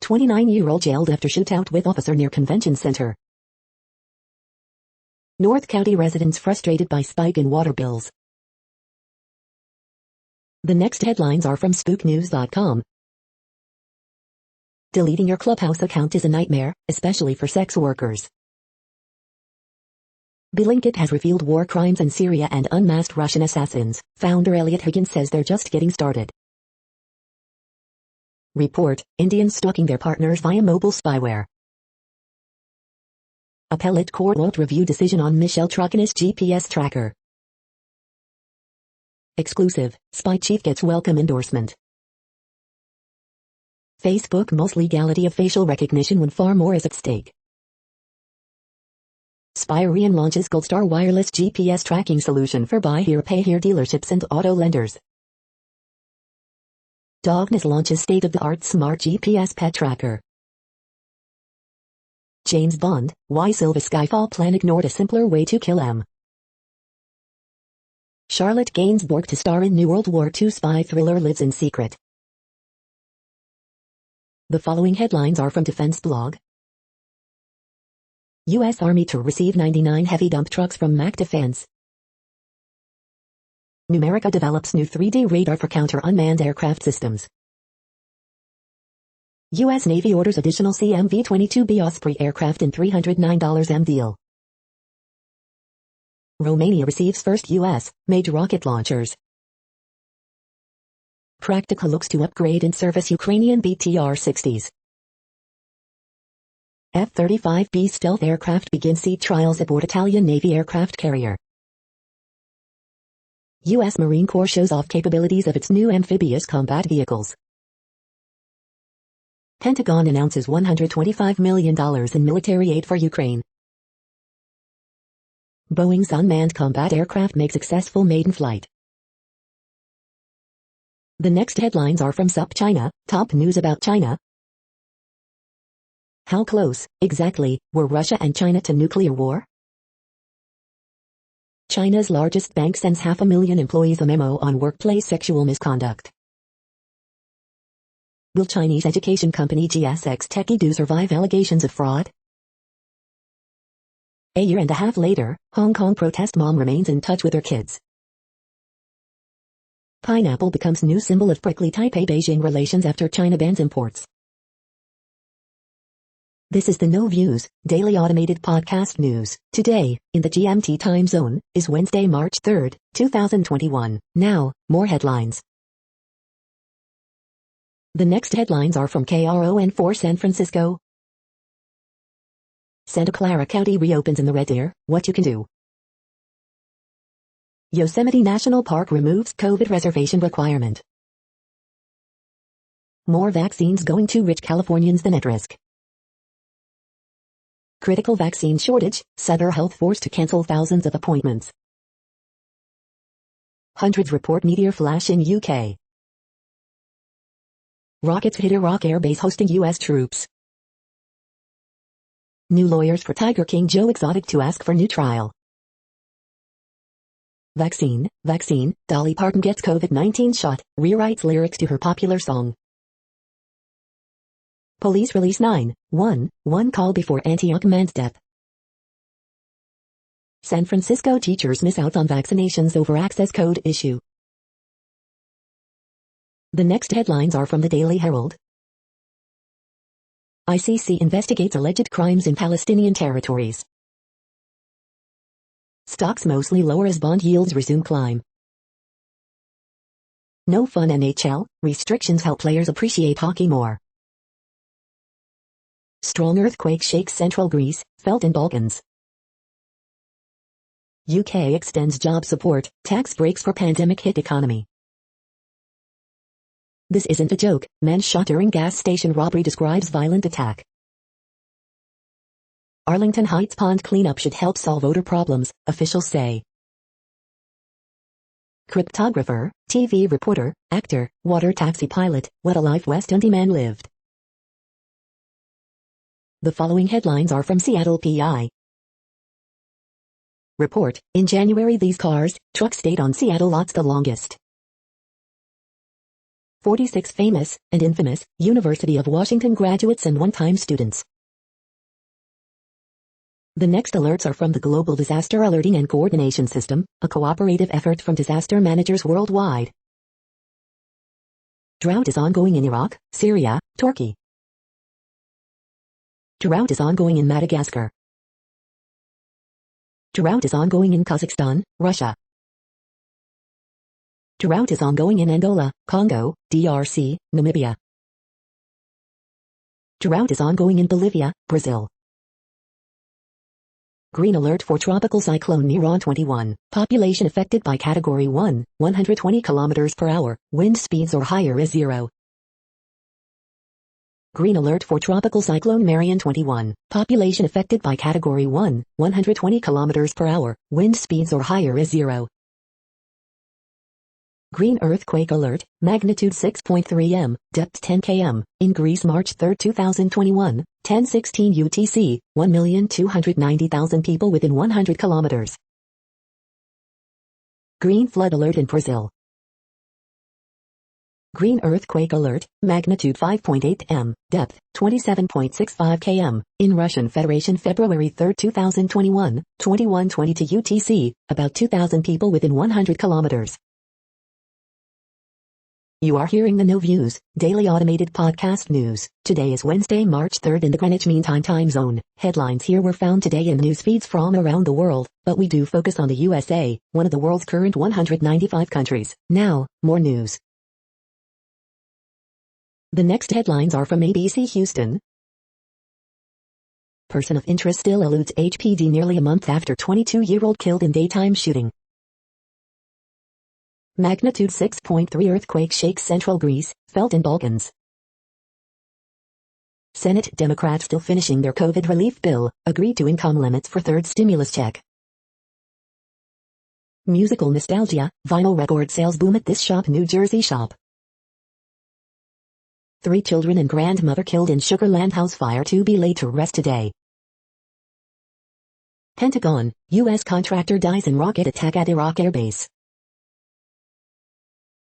29-year-old jailed after shootout with officer near Convention Center. North County residents frustrated by spike in water bills. The next headlines are from SpookNews.com. Deleting your Clubhouse account is a nightmare, especially for sex workers. Bellingcat has revealed war crimes in Syria and unmasked Russian assassins. Founder Elliot Higgins says they're just getting started. Report, Indians stalking their partners via mobile spyware. Appellate court won't review decision on Michelle Trachina's GPS tracker. Exclusive, spy chief gets welcome endorsement. Facebook mulls legality of facial recognition when far more is at stake. Spiraeon launches Goldstar wireless GPS tracking solution for buy here pay here dealerships and auto lenders. Dogness launches state-of-the-art smart GPS pet tracker. James Bond, why Silva Skyfall plan ignored a simpler way to kill M. Charlotte Gainsbourg to star in new World War II spy thriller lives in secret. The following headlines are from Defense Blog. U.S. Army to receive 99 heavy dump trucks from Mac Defense. Numerica develops new 3D radar for counter-unmanned aircraft systems. U.S. Navy orders additional CMV-22B Osprey aircraft in $309 M deal. Romania receives first U.S.-made rocket launchers. Practica looks to upgrade and service Ukrainian BTR-60s. F-35B stealth aircraft begins sea trials aboard Italian Navy aircraft carrier. U.S. Marine Corps shows off capabilities of its new amphibious combat vehicles. Pentagon announces $125 million in military aid for Ukraine. Boeing's unmanned combat aircraft makes successful maiden flight. The next headlines are from SupChina, top news about China. How close, exactly, were Russia and China to nuclear war? China's largest bank sends 500,000 employees a memo on workplace sexual misconduct. Will Chinese education company GSX Techie survive allegations of fraud? A year and a half later, Hong Kong protest mom remains in touch with her kids. Pineapple becomes new symbol of prickly Taipei-Beijing relations after China bans imports. This is the No Views, daily automated podcast news. Today, in the GMT time zone, is Wednesday, March 3rd, 2021. Now, more headlines. The next headlines are from KRON4 San Francisco. Santa Clara County reopens in the red deer, what you can do. Yosemite National Park removes COVID reservation requirement. More vaccines going to rich Californians than at risk. Critical vaccine shortage, Sutter Health forced to cancel thousands of appointments. Hundreds report meteor flash in UK. Rockets hit Iraq Air Base hosting US troops. New lawyers for Tiger King Joe Exotic to ask for new trial. Vaccine, Dolly Parton gets COVID-19 shot, rewrites lyrics to her popular song. Police release 911 call before Antioch man's death. San Francisco teachers miss out on vaccinations over access code issue. The next headlines are from the Daily Herald. ICC investigates alleged crimes in Palestinian territories. Stocks mostly lower as bond yields resume climb. No fun NHL, restrictions help players appreciate hockey more. Strong earthquake shakes central Greece, felt in Balkans. UK extends job support, tax breaks for pandemic-hit economy. This isn't a joke, man shot during gas station robbery describes violent attack. Arlington Heights pond cleanup should help solve odor problems, officials say. Cryptographer, TV reporter, actor, water taxi pilot, what a life West Dundee man lived. The following headlines are from Seattle PI. Report, in January these cars, trucks stayed on Seattle lots the longest. 46 famous, and infamous, University of Washington graduates and one-time students. The next alerts are from the Global Disaster Alerting and Coordination System, a cooperative effort from disaster managers worldwide. Drought is ongoing in Iraq, Syria, Turkey. Drought is ongoing in Madagascar. Drought is ongoing in Kazakhstan, Russia. Drought is ongoing in Angola, Congo, DRC, Namibia. Drought is ongoing in Bolivia, Brazil. Green alert for tropical cyclone near 21. Population affected by Category 1, 120 km per hour, wind speeds or higher is 0. Green alert for tropical cyclone Marian 21. Population affected by Category 1, 120 km per hour, wind speeds or higher is 0. Green earthquake alert, magnitude 6.3 m, depth 10 km, in Greece March 3, 2021, 10:16 UTC, 1,290,000 people within 100 kilometers. Green flood alert in Brazil. Green earthquake alert, magnitude 5.8 m, depth 27.65 km, in Russian Federation February 3, 2021, 21:22 UTC, about 2,000 people within 100 kilometers. You are hearing the No Views, daily automated podcast news. Today is Wednesday, March 3rd in the Greenwich Mean Time zone. Headlines here were found today in news feeds from around the world, but we do focus on the USA, one of the world's current 195 countries. Now, more news. The next headlines are from ABC Houston. Person of interest still eludes HPD nearly a month after 22-year-old killed in daytime shooting. Magnitude 6.3 earthquake shakes central Greece, felt in Balkans. Senate Democrats still finishing their COVID relief bill, agreed to income limits for third stimulus check. Musical nostalgia, vinyl record sales boom at this shop, New Jersey shop. 3 children and grandmother killed in Sugar Land house fire to be laid to rest today. Pentagon, U.S. contractor dies in rocket attack at Iraq Air Base.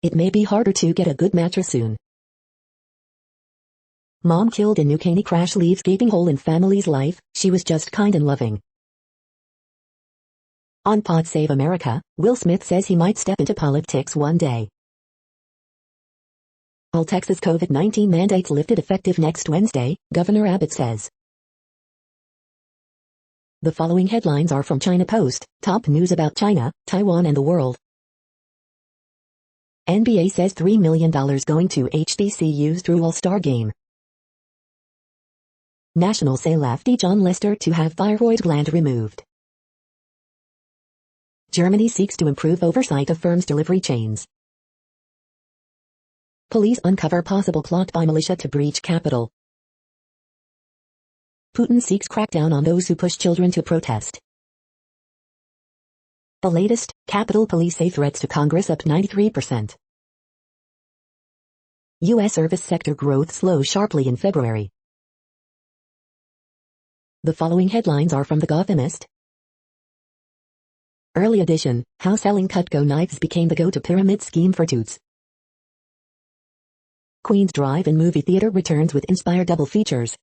It may be harder to get a good mattress soon. Mom killed in New Caney crash leaves gaping hole in family's life, she was just kind and loving. On Pod Save America, Will Smith says he might step into politics one day. All Texas COVID-19 mandates lifted effective next Wednesday, Governor Abbott says. The following headlines are from China Post, top news about China, Taiwan and the world. NBA says $3 million going to HBCUs through All-Star Game. Nationals say lefty John Lester to have thyroid gland removed. Germany seeks to improve oversight of firms' delivery chains. Police uncover possible plot by militia to breach Capitol. Putin seeks crackdown on those who push children to protest. The latest, Capitol Police say threats to Congress up 93%. U.S. service sector growth slows sharply in February. The following headlines are from The Gothamist. Early edition, how selling Cutco knives became the go-to pyramid scheme for toots. Queen's Drive-In movie theater returns with Inspire double features.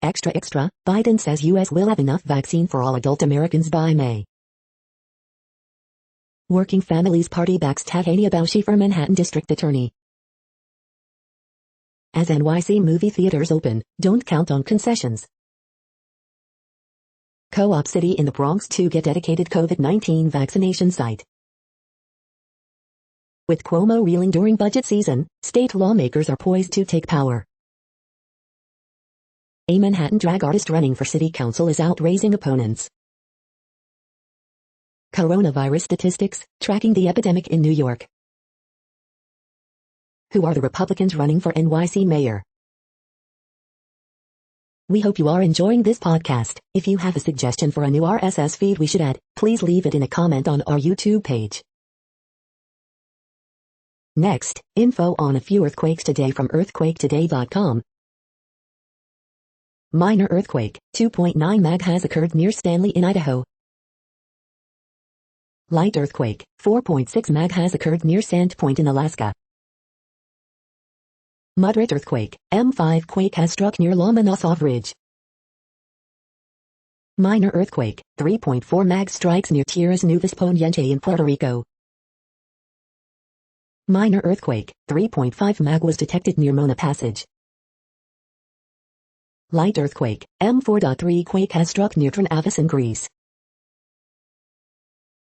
Extra extra, Biden says U.S. will have enough vaccine for all adult Americans by May. Working Families Party backs Tanya Boushey for Manhattan District Attorney. As NYC movie theaters open, don't count on concessions. Co-op City in the Bronx to get dedicated COVID-19 vaccination site. With Cuomo reeling during budget season, state lawmakers are poised to take power. A Manhattan drag artist running for city council is out raising opponents. Coronavirus statistics, tracking the epidemic in New York. Who are the Republicans running for NYC mayor? We hope you are enjoying this podcast. If you have a suggestion for a new RSS feed we should add, please leave it in a comment on our YouTube page. Next, info on a few earthquakes today from earthquaketoday.com. Minor earthquake, 2.9 mag has occurred near Stanley in Idaho. Light earthquake, 4.6 mag has occurred near Sandpoint in Alaska. Moderate earthquake, M5 quake has struck near Lomonosov Ridge. Minor earthquake, 3.4 mag strikes near Tierras Nubes Poniente in Puerto Rico. Minor earthquake, 3.5 mag was detected near Mona Passage. Light earthquake, M4.3 quake has struck near Trnavas in Greece.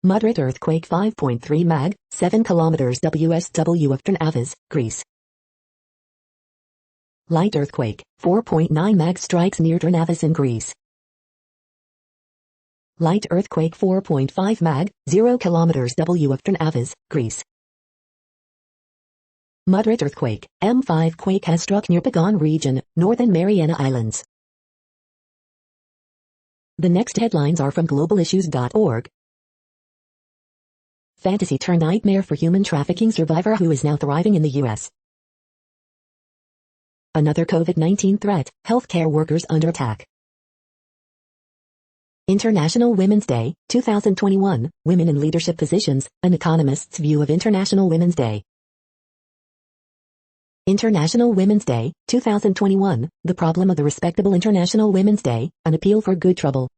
Moderate earthquake 5.3 mag, 7 kilometers WSW of Trnavas, Greece. Light earthquake, 4.9 mag strikes near Trnavas in Greece. Light earthquake 4.5 mag, 0 kilometers W of Trnavas, Greece. Moderate earthquake, M5 quake has struck near Pagan region, Northern Mariana Islands. The next headlines are from globalissues.org. Fantasy turned nightmare for human trafficking survivor who is now thriving in the U.S. Another COVID-19 threat, healthcare workers under attack. International Women's Day, 2021, Women in Leadership Positions, An Economist's View of International Women's Day. International Women's Day, 2021, The Problem of the Respectable International Women's Day, An Appeal for Good Trouble.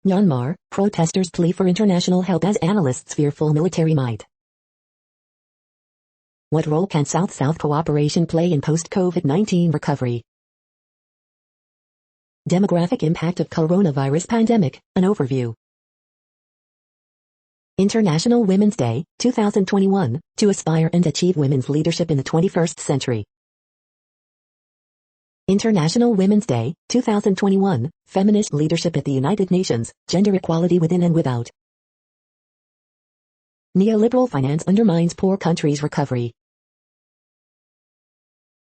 Myanmar, protesters plea for international help as analysts fearful military might. What role can South-South cooperation play in post-COVID-19 recovery? Demographic impact of coronavirus pandemic, an overview. International Women's Day, 2021, to aspire and achieve women's leadership in the 21st century. International Women's Day, 2021, feminist leadership at the United Nations, gender equality within and without. Neoliberal finance undermines poor countries' recovery.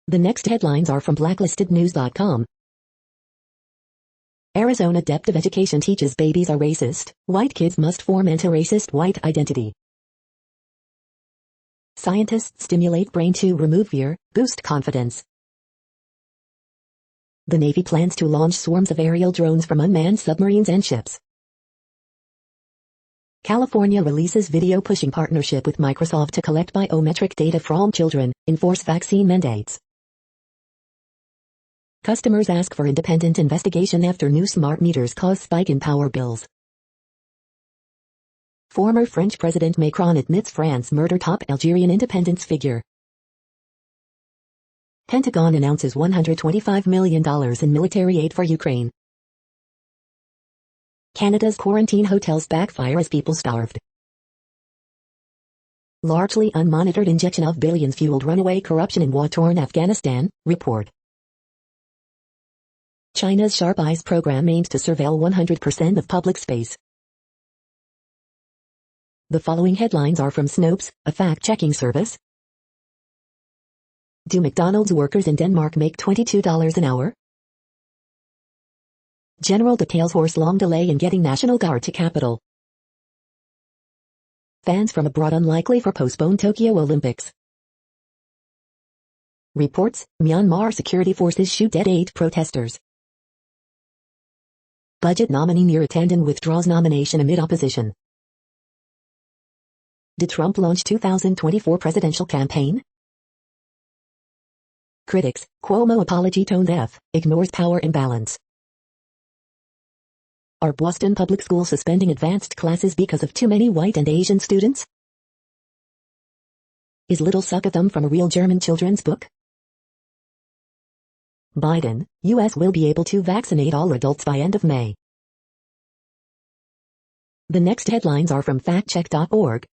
The next headlines are from blacklistednews.com. Arizona Depth of Education teaches babies are racist, white kids must form anti-racist white identity. Scientists stimulate brain to remove fear, boost confidence. The Navy plans to launch swarms of aerial drones from unmanned submarines and ships. California releases video pushing partnership with Microsoft to collect biometric data from children, enforce vaccine mandates. Customers ask for independent investigation after new smart meters cause spike in power bills. Former French President Macron admits France murdered top Algerian independence figure. Pentagon announces $125 million in military aid for Ukraine. Canada's quarantine hotels backfire as people starved. Largely unmonitored injection of billions fueled runaway corruption in war-torn Afghanistan, report. China's Sharp Eyes program aims to surveil 100% of public space. The following headlines are from Snopes, a fact-checking service. Do McDonald's workers in Denmark make $22 an hour? General details horse-long delay in getting National Guard to capital. Fans from abroad unlikely for postponed Tokyo Olympics. Reports, Myanmar security forces shoot dead 8 protesters. Budget nominee Neera Tanden withdraws nomination amid opposition. Did Trump launch 2024 presidential campaign? Critics, Cuomo apology tone deaf, ignores power imbalance. Are Boston public schools suspending advanced classes because of too many white and Asian students? Is Little Suck-a-Thumb from a real German children's book? Biden, U.S. will be able to vaccinate all adults by end of May. The next headlines are from factcheck.org.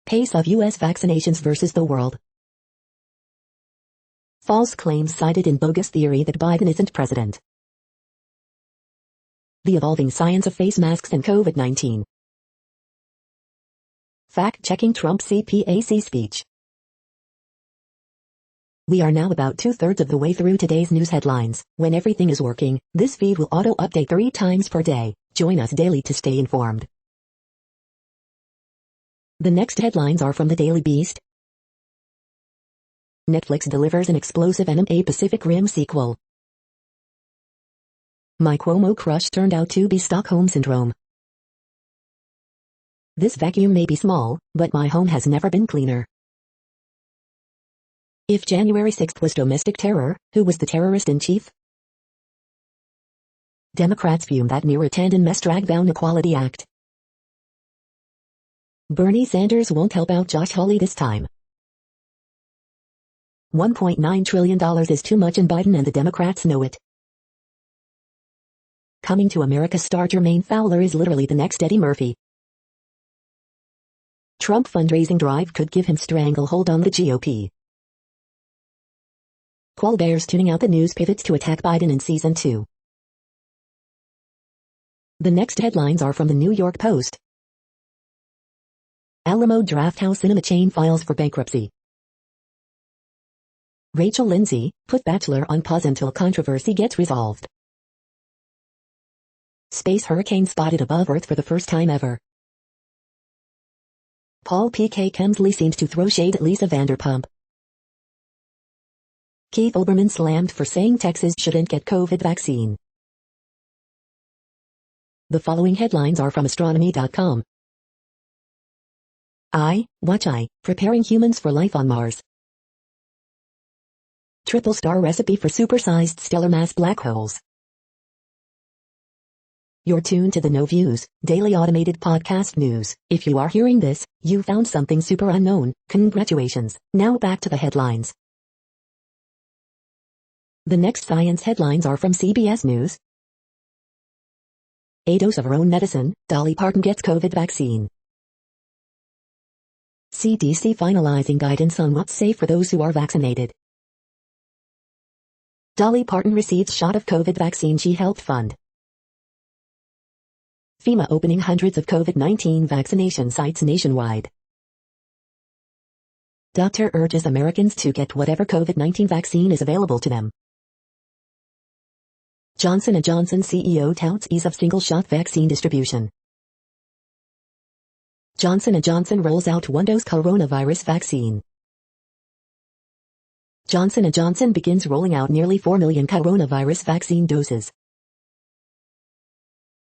Pace of U.S. vaccinations versus the world. False claims cited in bogus theory that Biden isn't president. The evolving science of face masks and COVID-19. Fact-checking Trump CPAC speech. We are now about 2/3 of the way through today's news headlines. When everything is working, this feed will auto-update 3 times per day. Join us daily to stay informed. The next headlines are from the Daily Beast. Netflix delivers an explosive anime Pacific Rim sequel. My Cuomo crush turned out to be Stockholm Syndrome. This vacuum may be small, but my home has never been cleaner. If January 6th was domestic terror, who was the terrorist in chief? Democrats fume that Neera Tanden mess drag down Equality Act. Bernie Sanders won't help out Josh Hawley this time. $1.9 trillion is too much and Biden and the Democrats know it. Coming to America star Jermaine Fowler is literally the next Eddie Murphy. Trump fundraising drive could give him stranglehold on the GOP. Qual Bears tuning out the news pivots to attack Biden in Season 2. The next headlines are from the New York Post. Alamo Drafthouse Cinema chain files for bankruptcy. Rachel Lindsay, put Bachelor on pause until controversy gets resolved. Space hurricane spotted above Earth for the first time ever. Paul P.K. Kemsley seems to throw shade at Lisa Vanderpump. Keith Olbermann slammed for saying Texas shouldn't get COVID vaccine. The following headlines are from astronomy.com. Watch preparing humans for life on Mars. Triple star recipe for supersized stellar mass black holes. You're tuned to the No Views, daily automated podcast news. If you are hearing this, you found something super unknown. Congratulations. Now back to the headlines. The next science headlines are from CBS News. A dose of her own medicine, Dolly Parton gets COVID vaccine. CDC finalizing guidance on what's safe for those who are vaccinated. Dolly Parton receives shot of COVID vaccine she helped fund. FEMA opening hundreds of COVID-19 vaccination sites nationwide. Doctor urges Americans to get whatever COVID-19 vaccine is available to them. Johnson & Johnson CEO touts ease of single-shot vaccine distribution. Johnson & Johnson rolls out one-dose coronavirus vaccine. Johnson & Johnson begins rolling out nearly 4 million coronavirus vaccine doses.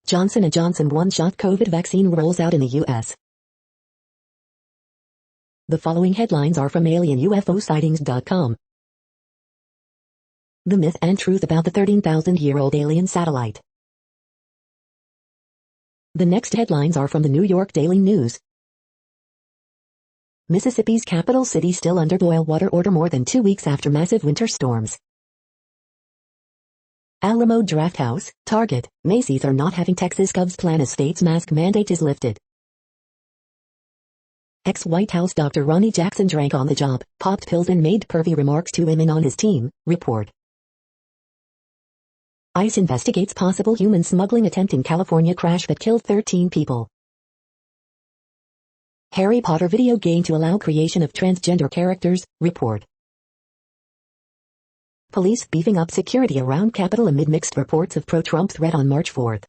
Johnson & Johnson one-shot COVID vaccine rolls out in the U.S. The following headlines are from alienUFOsightings.com. The myth and truth about the 13,000-year-old alien satellite. The next headlines are from the New York Daily News. Mississippi's capital city still under boil water order more than 2 weeks after massive winter storms. Alamo Drafthouse, Target, Macy's are not having Texas Gov's plan as state's mask mandate is lifted. Ex-White House Dr. Ronnie Jackson drank on the job, popped pills and made pervy remarks to women on his team, report. ICE investigates possible human smuggling attempt in California crash that killed 13 people. Harry Potter video game to allow creation of transgender characters, report. Police beefing up security around Capitol amid mixed reports of pro-Trump threat on March 4.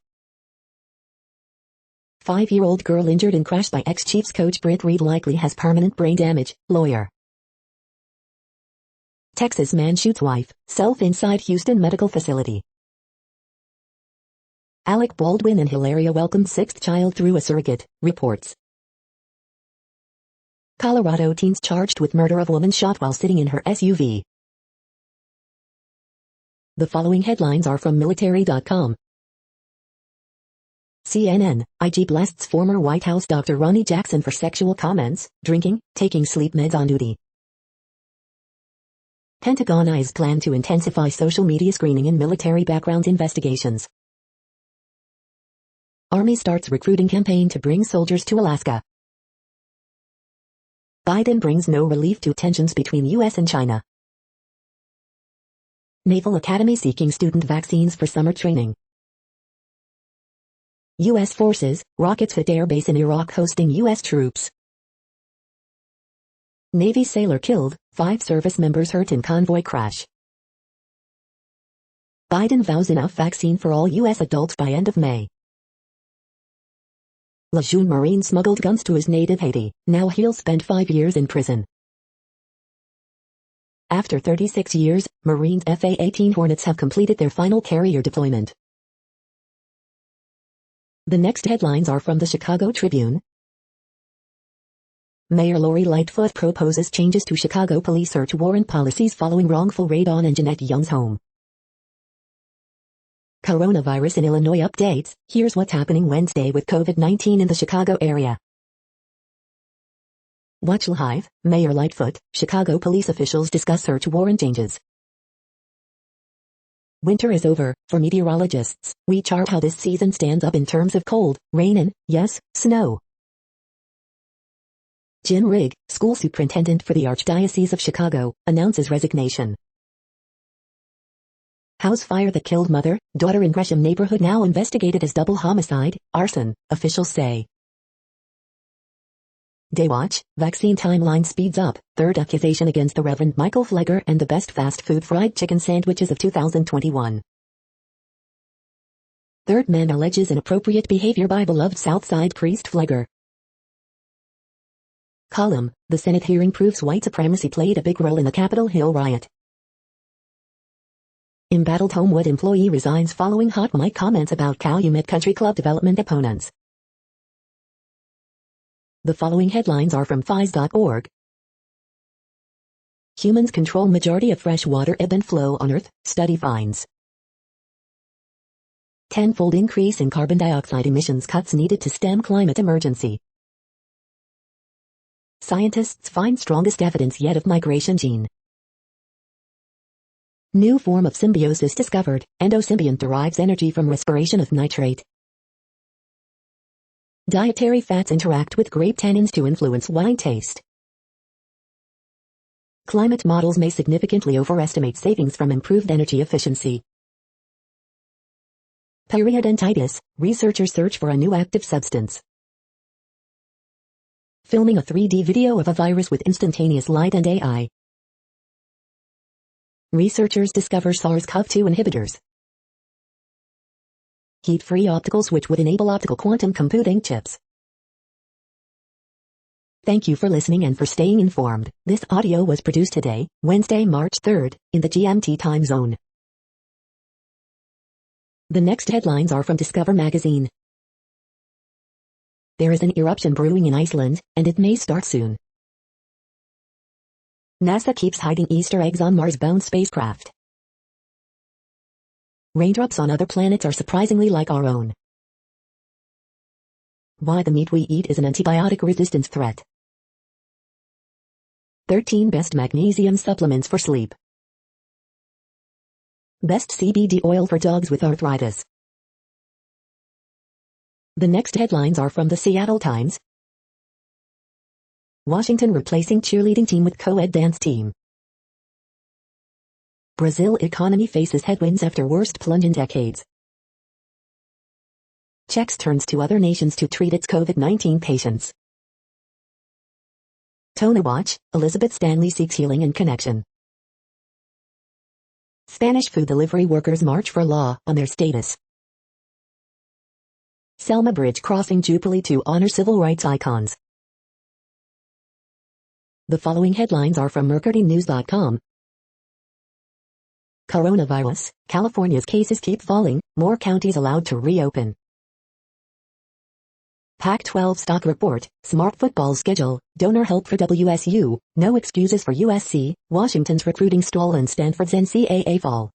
5-year-old girl injured in crash by ex-Chiefs coach Britt Reid likely has permanent brain damage, lawyer. Texas man shoots wife, self inside Houston medical facility. Alec Baldwin and Hilaria welcomed 6th child through a surrogate, reports. Colorado teens charged with murder of woman shot while sitting in her SUV. The following headlines are from military.com. CNN, IG blasts former White House Dr. Ronnie Jackson for sexual comments, drinking, taking sleep meds on duty. Pentagon eyes plan to intensify social media screening in military background investigations. Army starts recruiting campaign to bring soldiers to Alaska. Biden brings no relief to tensions between U.S. and China. Naval Academy seeking student vaccines for summer training. U.S. forces, rockets hit air base in Iraq hosting U.S. troops. Navy sailor killed, 5 service members hurt in convoy crash. Biden vows enough vaccine for all U.S. adults by end of May. Lejeune Marine smuggled guns to his native Haiti, now he'll spend 5 years in prison. After 36 years, Marines F/A-18 Hornets have completed their final carrier deployment. The next headlines are from the Chicago Tribune. Mayor Lori Lightfoot proposes changes to Chicago police search warrant policies following wrongful raid on Jeanette Young's home. Coronavirus in Illinois updates, here's what's happening Wednesday with COVID-19 in the Chicago area. Watch Live, Mayor Lightfoot, Chicago police officials discuss search warrant changes. Winter is over, for meteorologists, we chart how this season stands up in terms of cold, rain and, yes, snow. Jim Rigg, school superintendent for the Archdiocese of Chicago, announces resignation. House fire that killed mother, daughter in Gresham neighborhood now investigated as double homicide, arson, officials say. Daywatch, vaccine timeline speeds up, third accusation against the Reverend Michael Flegger and the best fast food fried chicken sandwiches of 2021. Third man alleges inappropriate behavior by beloved Southside priest Flegger. Column, the Senate hearing proves white supremacy played a big role in the Capitol Hill riot. Embattled Homewood employee resigns following hot mic comments about Calumet Country Club development opponents. The following headlines are from phys.org. Humans control majority of fresh water ebb and flow on Earth, study finds. 10-fold increase in carbon dioxide emissions cuts needed to stem climate emergency. Scientists find strongest evidence yet of migration gene. New form of symbiosis discovered, endosymbiont derives energy from respiration of nitrate. Dietary fats interact with grape tannins to influence wine taste. Climate models may significantly overestimate savings from improved energy efficiency. Periodontitis, researchers search for a new active substance. Filming a 3D video of a virus with instantaneous light and AI. Researchers discover SARS-CoV-2 inhibitors. Heat-free optical switch would enable optical quantum computing chips. Thank you for listening and for staying informed. This audio was produced today, Wednesday, March 3rd, in the GMT time zone. The next headlines are from Discover magazine. There is an eruption brewing in Iceland, and it may start soon. NASA keeps hiding Easter eggs on Mars-bound spacecraft. Raindrops on other planets are surprisingly like our own. Why the meat we eat is an antibiotic resistance threat. 13 Best Magnesium Supplements for Sleep. Best CBD Oil for Dogs with Arthritis. The next headlines are from the Seattle Times. Washington replacing cheerleading team with co-ed dance team. Brazil economy faces headwinds after worst plunge in decades. Czechs turns to other nations to treat its COVID-19 patients. Tona Watch, Elizabeth Stanley seeks healing and connection. Spanish food delivery workers march for law on their status. Selma Bridge crossing Jubilee to honor civil rights icons. The following headlines are from mercurynews.com. Coronavirus, California's cases keep falling, more counties allowed to reopen. Pac-12 stock report, smart football schedule, donor help for WSU, no excuses for USC, Washington's recruiting stall and Stanford's NCAA fall.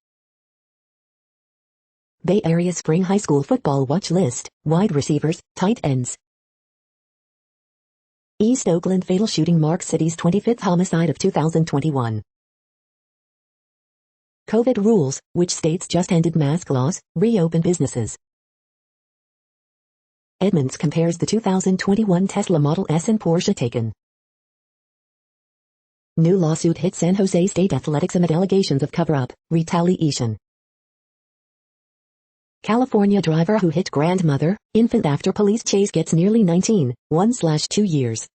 Bay Area spring high school football watch list, wide receivers, tight ends. East Oakland fatal shooting marks city's 25th homicide of 2021. COVID rules, which states just ended mask laws, reopen businesses. Edmunds compares the 2021 Tesla Model S and Porsche Taycan. New lawsuit hits San Jose State Athletics amid allegations of cover-up, retaliation. California driver who hit grandmother, infant after police chase gets nearly 1/2 years.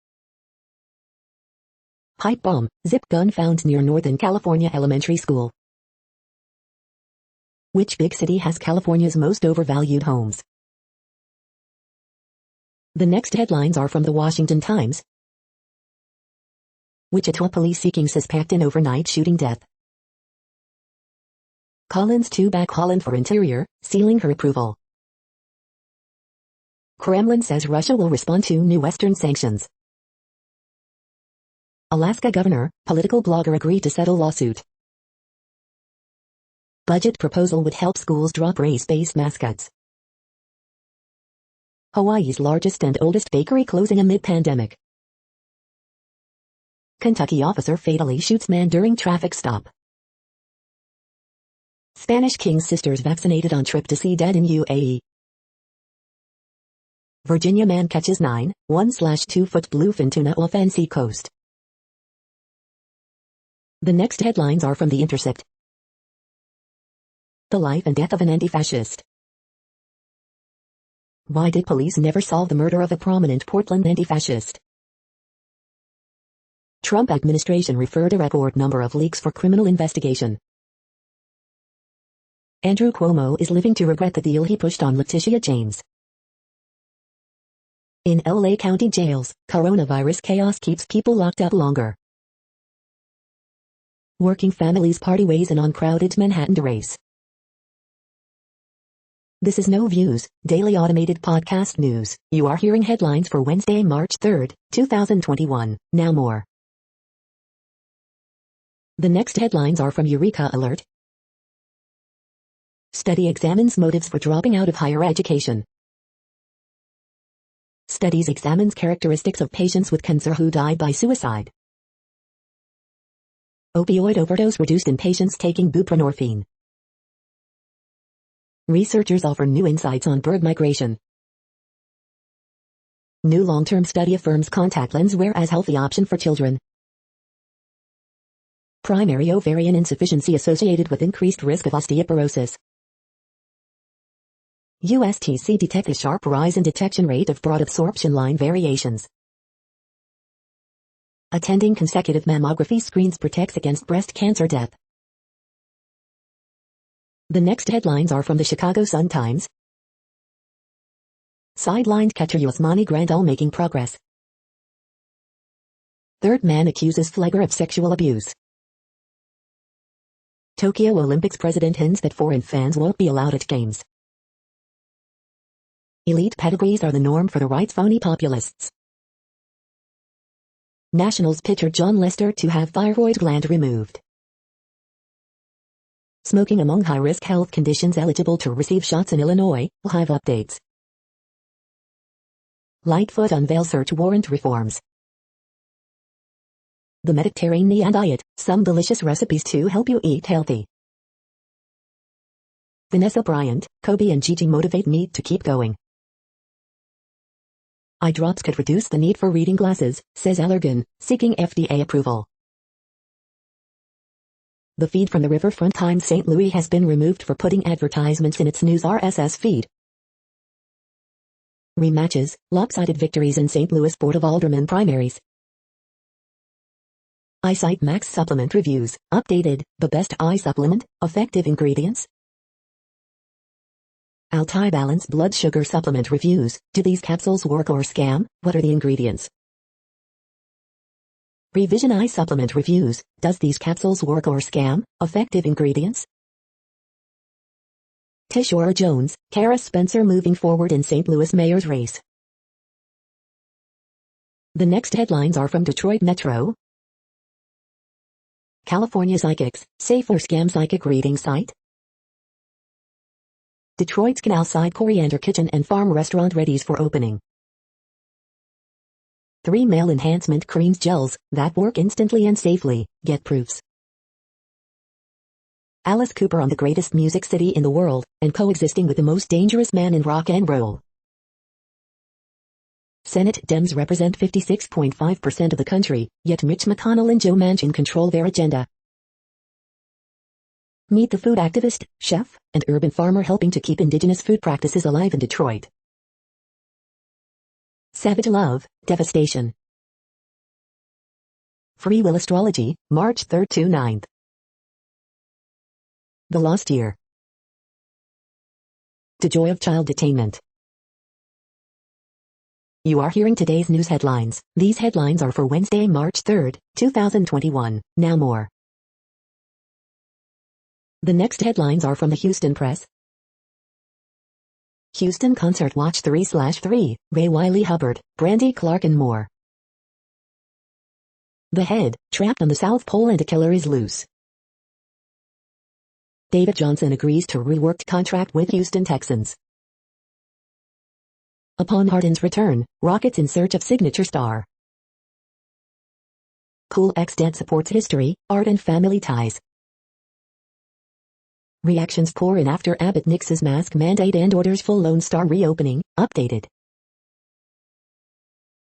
Pipe bomb, zip gun found near Northern California elementary school. Which big city has California's most overvalued homes? The next headlines are from the Washington Times. Wichita police seeking suspect in overnight shooting death. Collins to back Holland for interior, sealing her approval. Kremlin says Russia will respond to new Western sanctions. Alaska governor, political blogger agreed to settle lawsuit. Budget proposal would help schools drop race-based mascots. Hawaii's largest and oldest bakery closing amid pandemic. Kentucky officer fatally shoots man during traffic stop. Spanish king's sisters vaccinated on trip to see dead in UAE. Virginia man catches 1/2-foot bluefin tuna off NC coast. The next headlines are from The Intercept. The life and death of an anti-fascist. Why did police never solve the murder of a prominent Portland anti-fascist? Trump administration referred a record number of leaks for criminal investigation. Andrew Cuomo is living to regret the deal he pushed on Letitia James. In LA County jails, coronavirus chaos keeps people locked up longer. Working families party ways in on crowded Manhattan to race. This is No Views, daily automated podcast news. You are hearing headlines for Wednesday, March 3rd, 2021. Now more. The next headlines are from Eureka Alert. Study examines motives for dropping out of higher education. Studies examines characteristics of patients with cancer who died by suicide. Opioid overdose reduced in patients taking buprenorphine. Researchers offer new insights on bird migration. New long-term study affirms contact lens wear as healthy option for children. Primary ovarian insufficiency associated with increased risk of osteoporosis. USTC detects sharp rise in detection rate of broad absorption line variations. Attending consecutive mammography screens protects against breast cancer death. The next headlines are from the Chicago Sun-Times. Sidelined catcher Yasmani Grandal making progress. Third man accuses flagger of sexual abuse. Tokyo Olympics president hints that foreign fans won't be allowed at games. Elite pedigrees are the norm for the right's phony populists. Nationals pitcher John Lester to have thyroid gland removed. Smoking among high-risk health conditions eligible to receive shots in Illinois, live updates. Lightfoot unveils search warrant reforms. The Mediterranean diet, some delicious recipes to help you eat healthy. Vanessa Bryant, Kobe and Gigi motivate me to keep going. Eye drops could reduce the need for reading glasses, says Allergan, seeking FDA approval. The feed from the Riverfront Times St. Louis has been removed for putting advertisements in its news RSS feed. Rematches, lopsided victories in St. Louis Board of Aldermen primaries. Eyesight Max supplement reviews, updated, the best eye supplement, effective ingredients. Alti Balance blood sugar supplement reviews, do these capsules work or scam, what are the ingredients? Revision Eye supplement reviews, does these capsules work or scam, effective ingredients? Tishora Jones, Kara Spencer moving forward in St. Louis mayor's race. The next headlines are from Detroit Metro. California psychics, safe or scam psychic reading site. Detroit's Canalside Coriander Kitchen and Farm Restaurant readies for opening. 3 male enhancement creams gels that work instantly and safely, get proofs. Alice Cooper on the greatest music city in the world, and coexisting with the most dangerous man in rock and roll. Senate Dems represent 56.5% of the country, yet Mitch McConnell and Joe Manchin control their agenda. Meet the food activist, chef, and urban farmer helping to keep indigenous food practices alive in Detroit. Savage love, devastation. Free Will Astrology, March 3rd to 9th. The Lost Year. The Joy of Child Detainment. You are hearing today's news headlines. These headlines are for Wednesday, March 3rd, 2021. Now more. The next headlines are from the Houston Press. Houston Concert Watch 3/3, Ray Wiley Hubbard, Brandy Clark and more. The Head, trapped on the South Pole and a killer is loose. David Johnson agrees to reworked contract with Houston Texans. Upon Harden's return, Rockets in search of signature star. Cool X Dead supports history, art and family ties. Reactions pour in after Abbott nixes mask mandate and orders full Lone Star reopening, updated.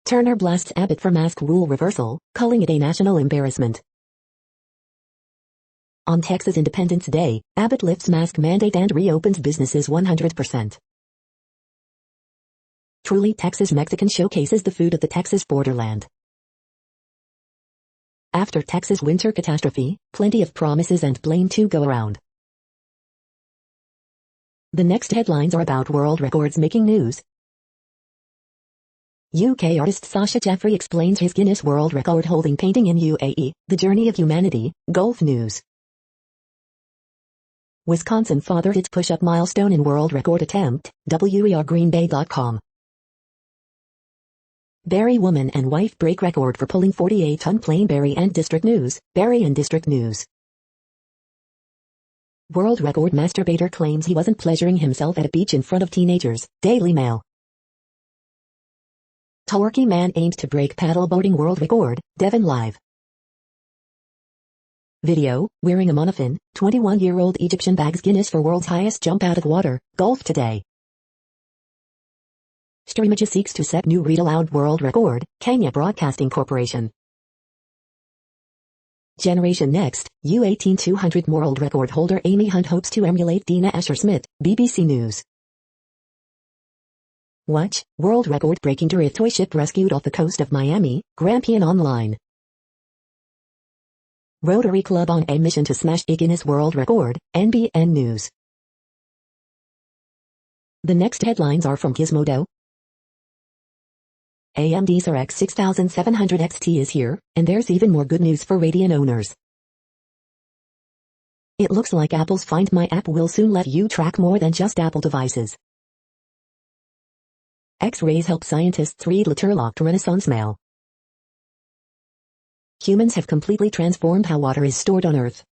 Turner blasts Abbott for mask rule reversal, calling it a national embarrassment. On Texas Independence Day, Abbott lifts mask mandate and reopens businesses 100%. Truly Texas Mexican showcases the food of the Texas borderland. After Texas winter catastrophe, plenty of promises and blame to go around. The next headlines are about world records making news. UK artist Sasha Jeffrey explains his Guinness World Record holding painting in UAE, the journey of humanity, Gulf News. Wisconsin father hits push-up milestone in world record attempt, WERGreenBay.com. Barrie woman and wife break record for pulling 48-ton plane. Barrie and District News, Barrie and District News. World record masturbator claims he wasn't pleasuring himself at a beach in front of teenagers, Daily Mail. Torquay man aims to break paddleboarding world record, Devon Live. Video, wearing a monofin, 21-year-old Egyptian bags Guinness for world's highest jump out of water, Gulf Today. Streamager seeks to set new read aloud world record, Kenya Broadcasting Corporation. Generation Next, U18 200 world record holder Amy Hunt hopes to emulate Dina Asher-Smith, BBC News. Watch, world record breaking Dorith toy ship rescued off the coast of Miami, Grampian Online. Rotary Club on a mission to smash a Guinness World Record, NBN News. The next headlines are from Gizmodo. AMD's RX 6700 XT is here, and there's even more good news for Radeon owners. It looks like Apple's Find My app will soon let you track more than just Apple devices. X-rays help scientists read letter-locked Renaissance mail. Humans have completely transformed how water is stored on Earth.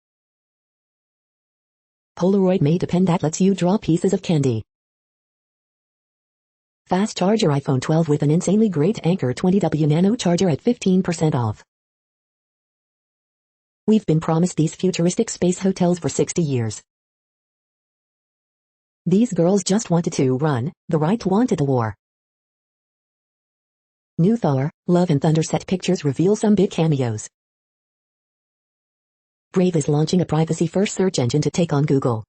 Polaroid made a pen that lets you draw pieces of candy. Fast charger iPhone 12 with an insanely great Anker 20W Nano charger at 15% off. We've been promised these futuristic space hotels for 60 years. These girls just wanted to run, the right wanted the war. New Thor, Love and Thunder set pictures reveal some big cameos. Brave is launching a privacy-first search engine to take on Google.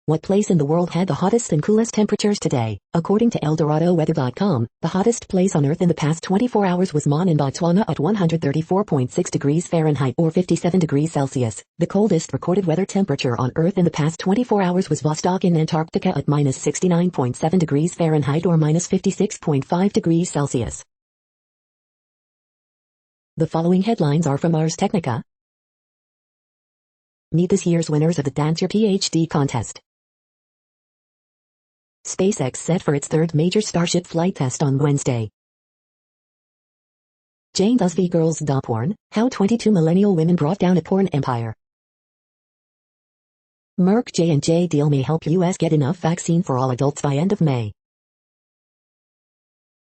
What place in the world had the hottest and coolest temperatures today? According to ElDoradoWeather.com, the hottest place on Earth in the past 24 hours was Mon in Botswana at 134.6 degrees Fahrenheit or 57 degrees Celsius. The coldest recorded weather temperature on Earth in the past 24 hours was Vostok in Antarctica at minus 69.7 degrees Fahrenheit or minus 56.5 degrees Celsius. The following headlines are from Ars Technica. Meet this year's winners of the Dance Your PhD contest. SpaceX set for its third major Starship flight test on Wednesday. Jane does V-Girls porn, how 22 millennial women brought down a porn empire. Merck J&J deal may help US get enough vaccine for all adults by end of May.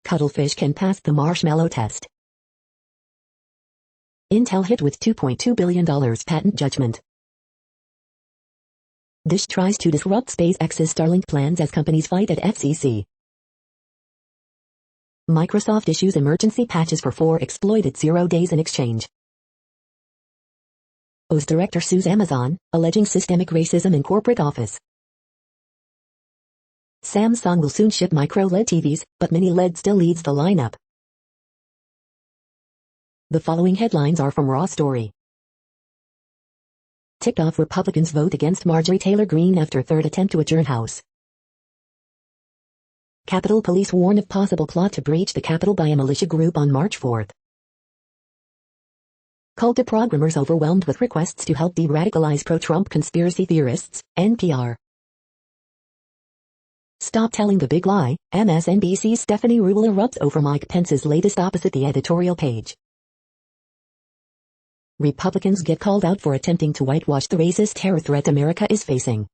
Cuttlefish can pass the marshmallow test. Intel hit with $2.2 billion patent judgment. Dish tries to disrupt SpaceX's Starlink plans as companies fight at FCC. Microsoft issues emergency patches for 4 exploited 0 days in exchange. OS director sues Amazon, alleging systemic racism in corporate office. Samsung will soon ship micro-LED TVs, but mini LED still leads the lineup. The following headlines are from Raw Story. Ticked off Republicans vote against Marjorie Taylor Greene after third attempt to adjourn House. Capitol Police warn of possible plot to breach the Capitol by a militia group on March 4. Cult to programmers overwhelmed with requests to help de-radicalize pro-Trump conspiracy theorists, NPR. Stop telling the big lie, MSNBC's Stephanie Ruhle erupts over Mike Pence's latest opposite the editorial page. Republicans get called out for attempting to whitewash the racist terror threat America is facing.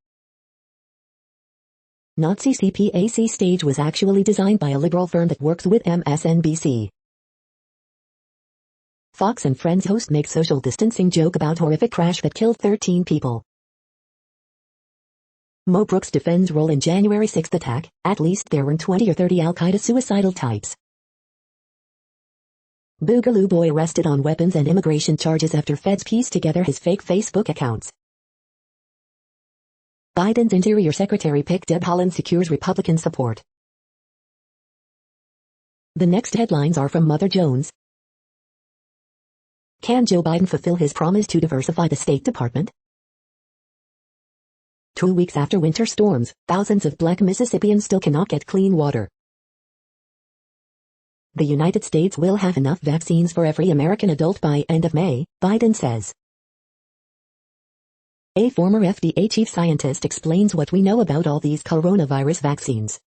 Nazi CPAC stage was actually designed by a liberal firm that works with MSNBC. Fox and Friends host make social distancing joke about horrific crash that killed 13 people. Mo Brooks defends role in January 6 attack, at least there were 20 or 30 Al-Qaeda suicidal types. Boogaloo boy arrested on weapons and immigration charges after feds piece together his fake Facebook accounts. Biden's Interior Secretary pick Deb Haaland secures Republican support. The next headlines are from Mother Jones. Can Joe Biden fulfill his promise to diversify the State Department? 2 weeks after winter storms, thousands of Black Mississippians still cannot get clean water. The United States will have enough vaccines for every American adult by end of May, Biden says. A former FDA chief scientist explains what we know about all these coronavirus vaccines.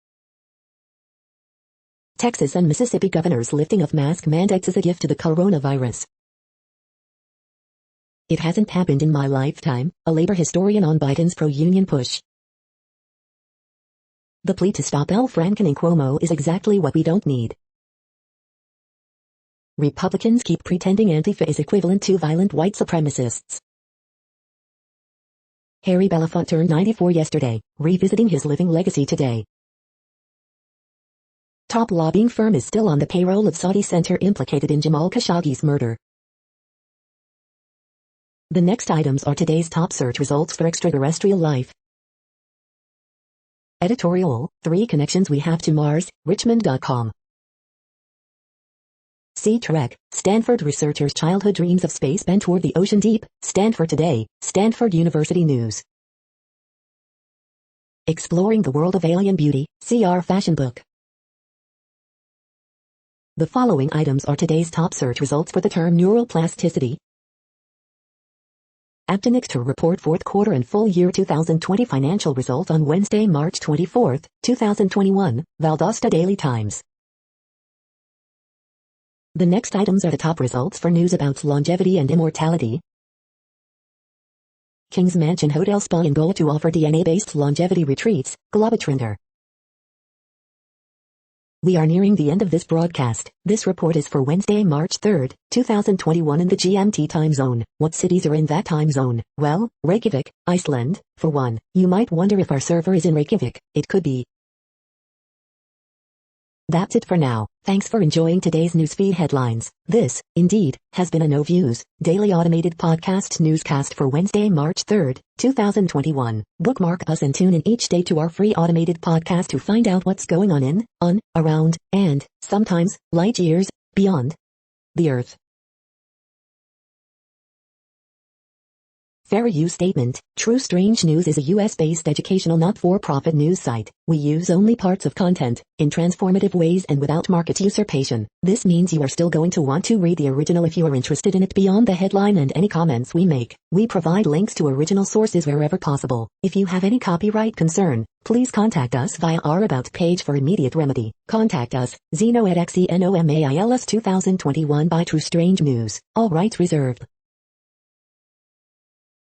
Texas and Mississippi governors lifting of mask mandates as a gift to the coronavirus. It hasn't happened in my lifetime, a labor historian on Biden's pro-union push. The plea to stop Al Franken and Cuomo is exactly what we don't need. Republicans keep pretending Antifa is equivalent to violent white supremacists. Harry Belafonte turned 94 yesterday, revisiting his living legacy today. Top lobbying firm is still on the payroll of Saudi center implicated in Jamal Khashoggi's murder. The next items are today's top search results for extraterrestrial life. Editorial, 3 connections we have to Mars, Richmond.com. Sea Trek, Stanford researchers' childhood dreams of space bent toward the ocean deep, Stanford Today, Stanford University News. Exploring the world of alien beauty, CR Fashion Book. The following items are today's top search results for the term neuroplasticity. Aptenic to report fourth quarter and full year 2020 financial results on Wednesday, March 24, 2021, Valdosta Daily Times. The next items are the top results for news about longevity and immortality. King's Mansion Hotel Spa in goal to offer DNA-based longevity retreats, Globetrotter. We are nearing the end of this broadcast. This report is for Wednesday, March 3rd, 2021 in the GMT time zone. What cities are in that time zone? Well, Reykjavik, Iceland, for one. You might wonder if our server is in Reykjavik. It could be. That's it for now. Thanks for enjoying today's newsfeed headlines. This, indeed, has been a No Views, daily automated podcast newscast for Wednesday, March 3rd, 2021. Bookmark us and tune in each day to our free automated podcast to find out what's going on in, around, and, sometimes, light years, beyond the Earth. Fair use statement. True Strange News is a US-based educational not-for-profit news site. We use only parts of content, in transformative ways and without market usurpation. This means you are still going to want to read the original if you are interested in it beyond the headline and any comments we make. We provide links to original sources wherever possible. If you have any copyright concern, please contact us via our About page for immediate remedy. Contact us, Zeno at XENOMAILS 2021 by True Strange News. All rights reserved.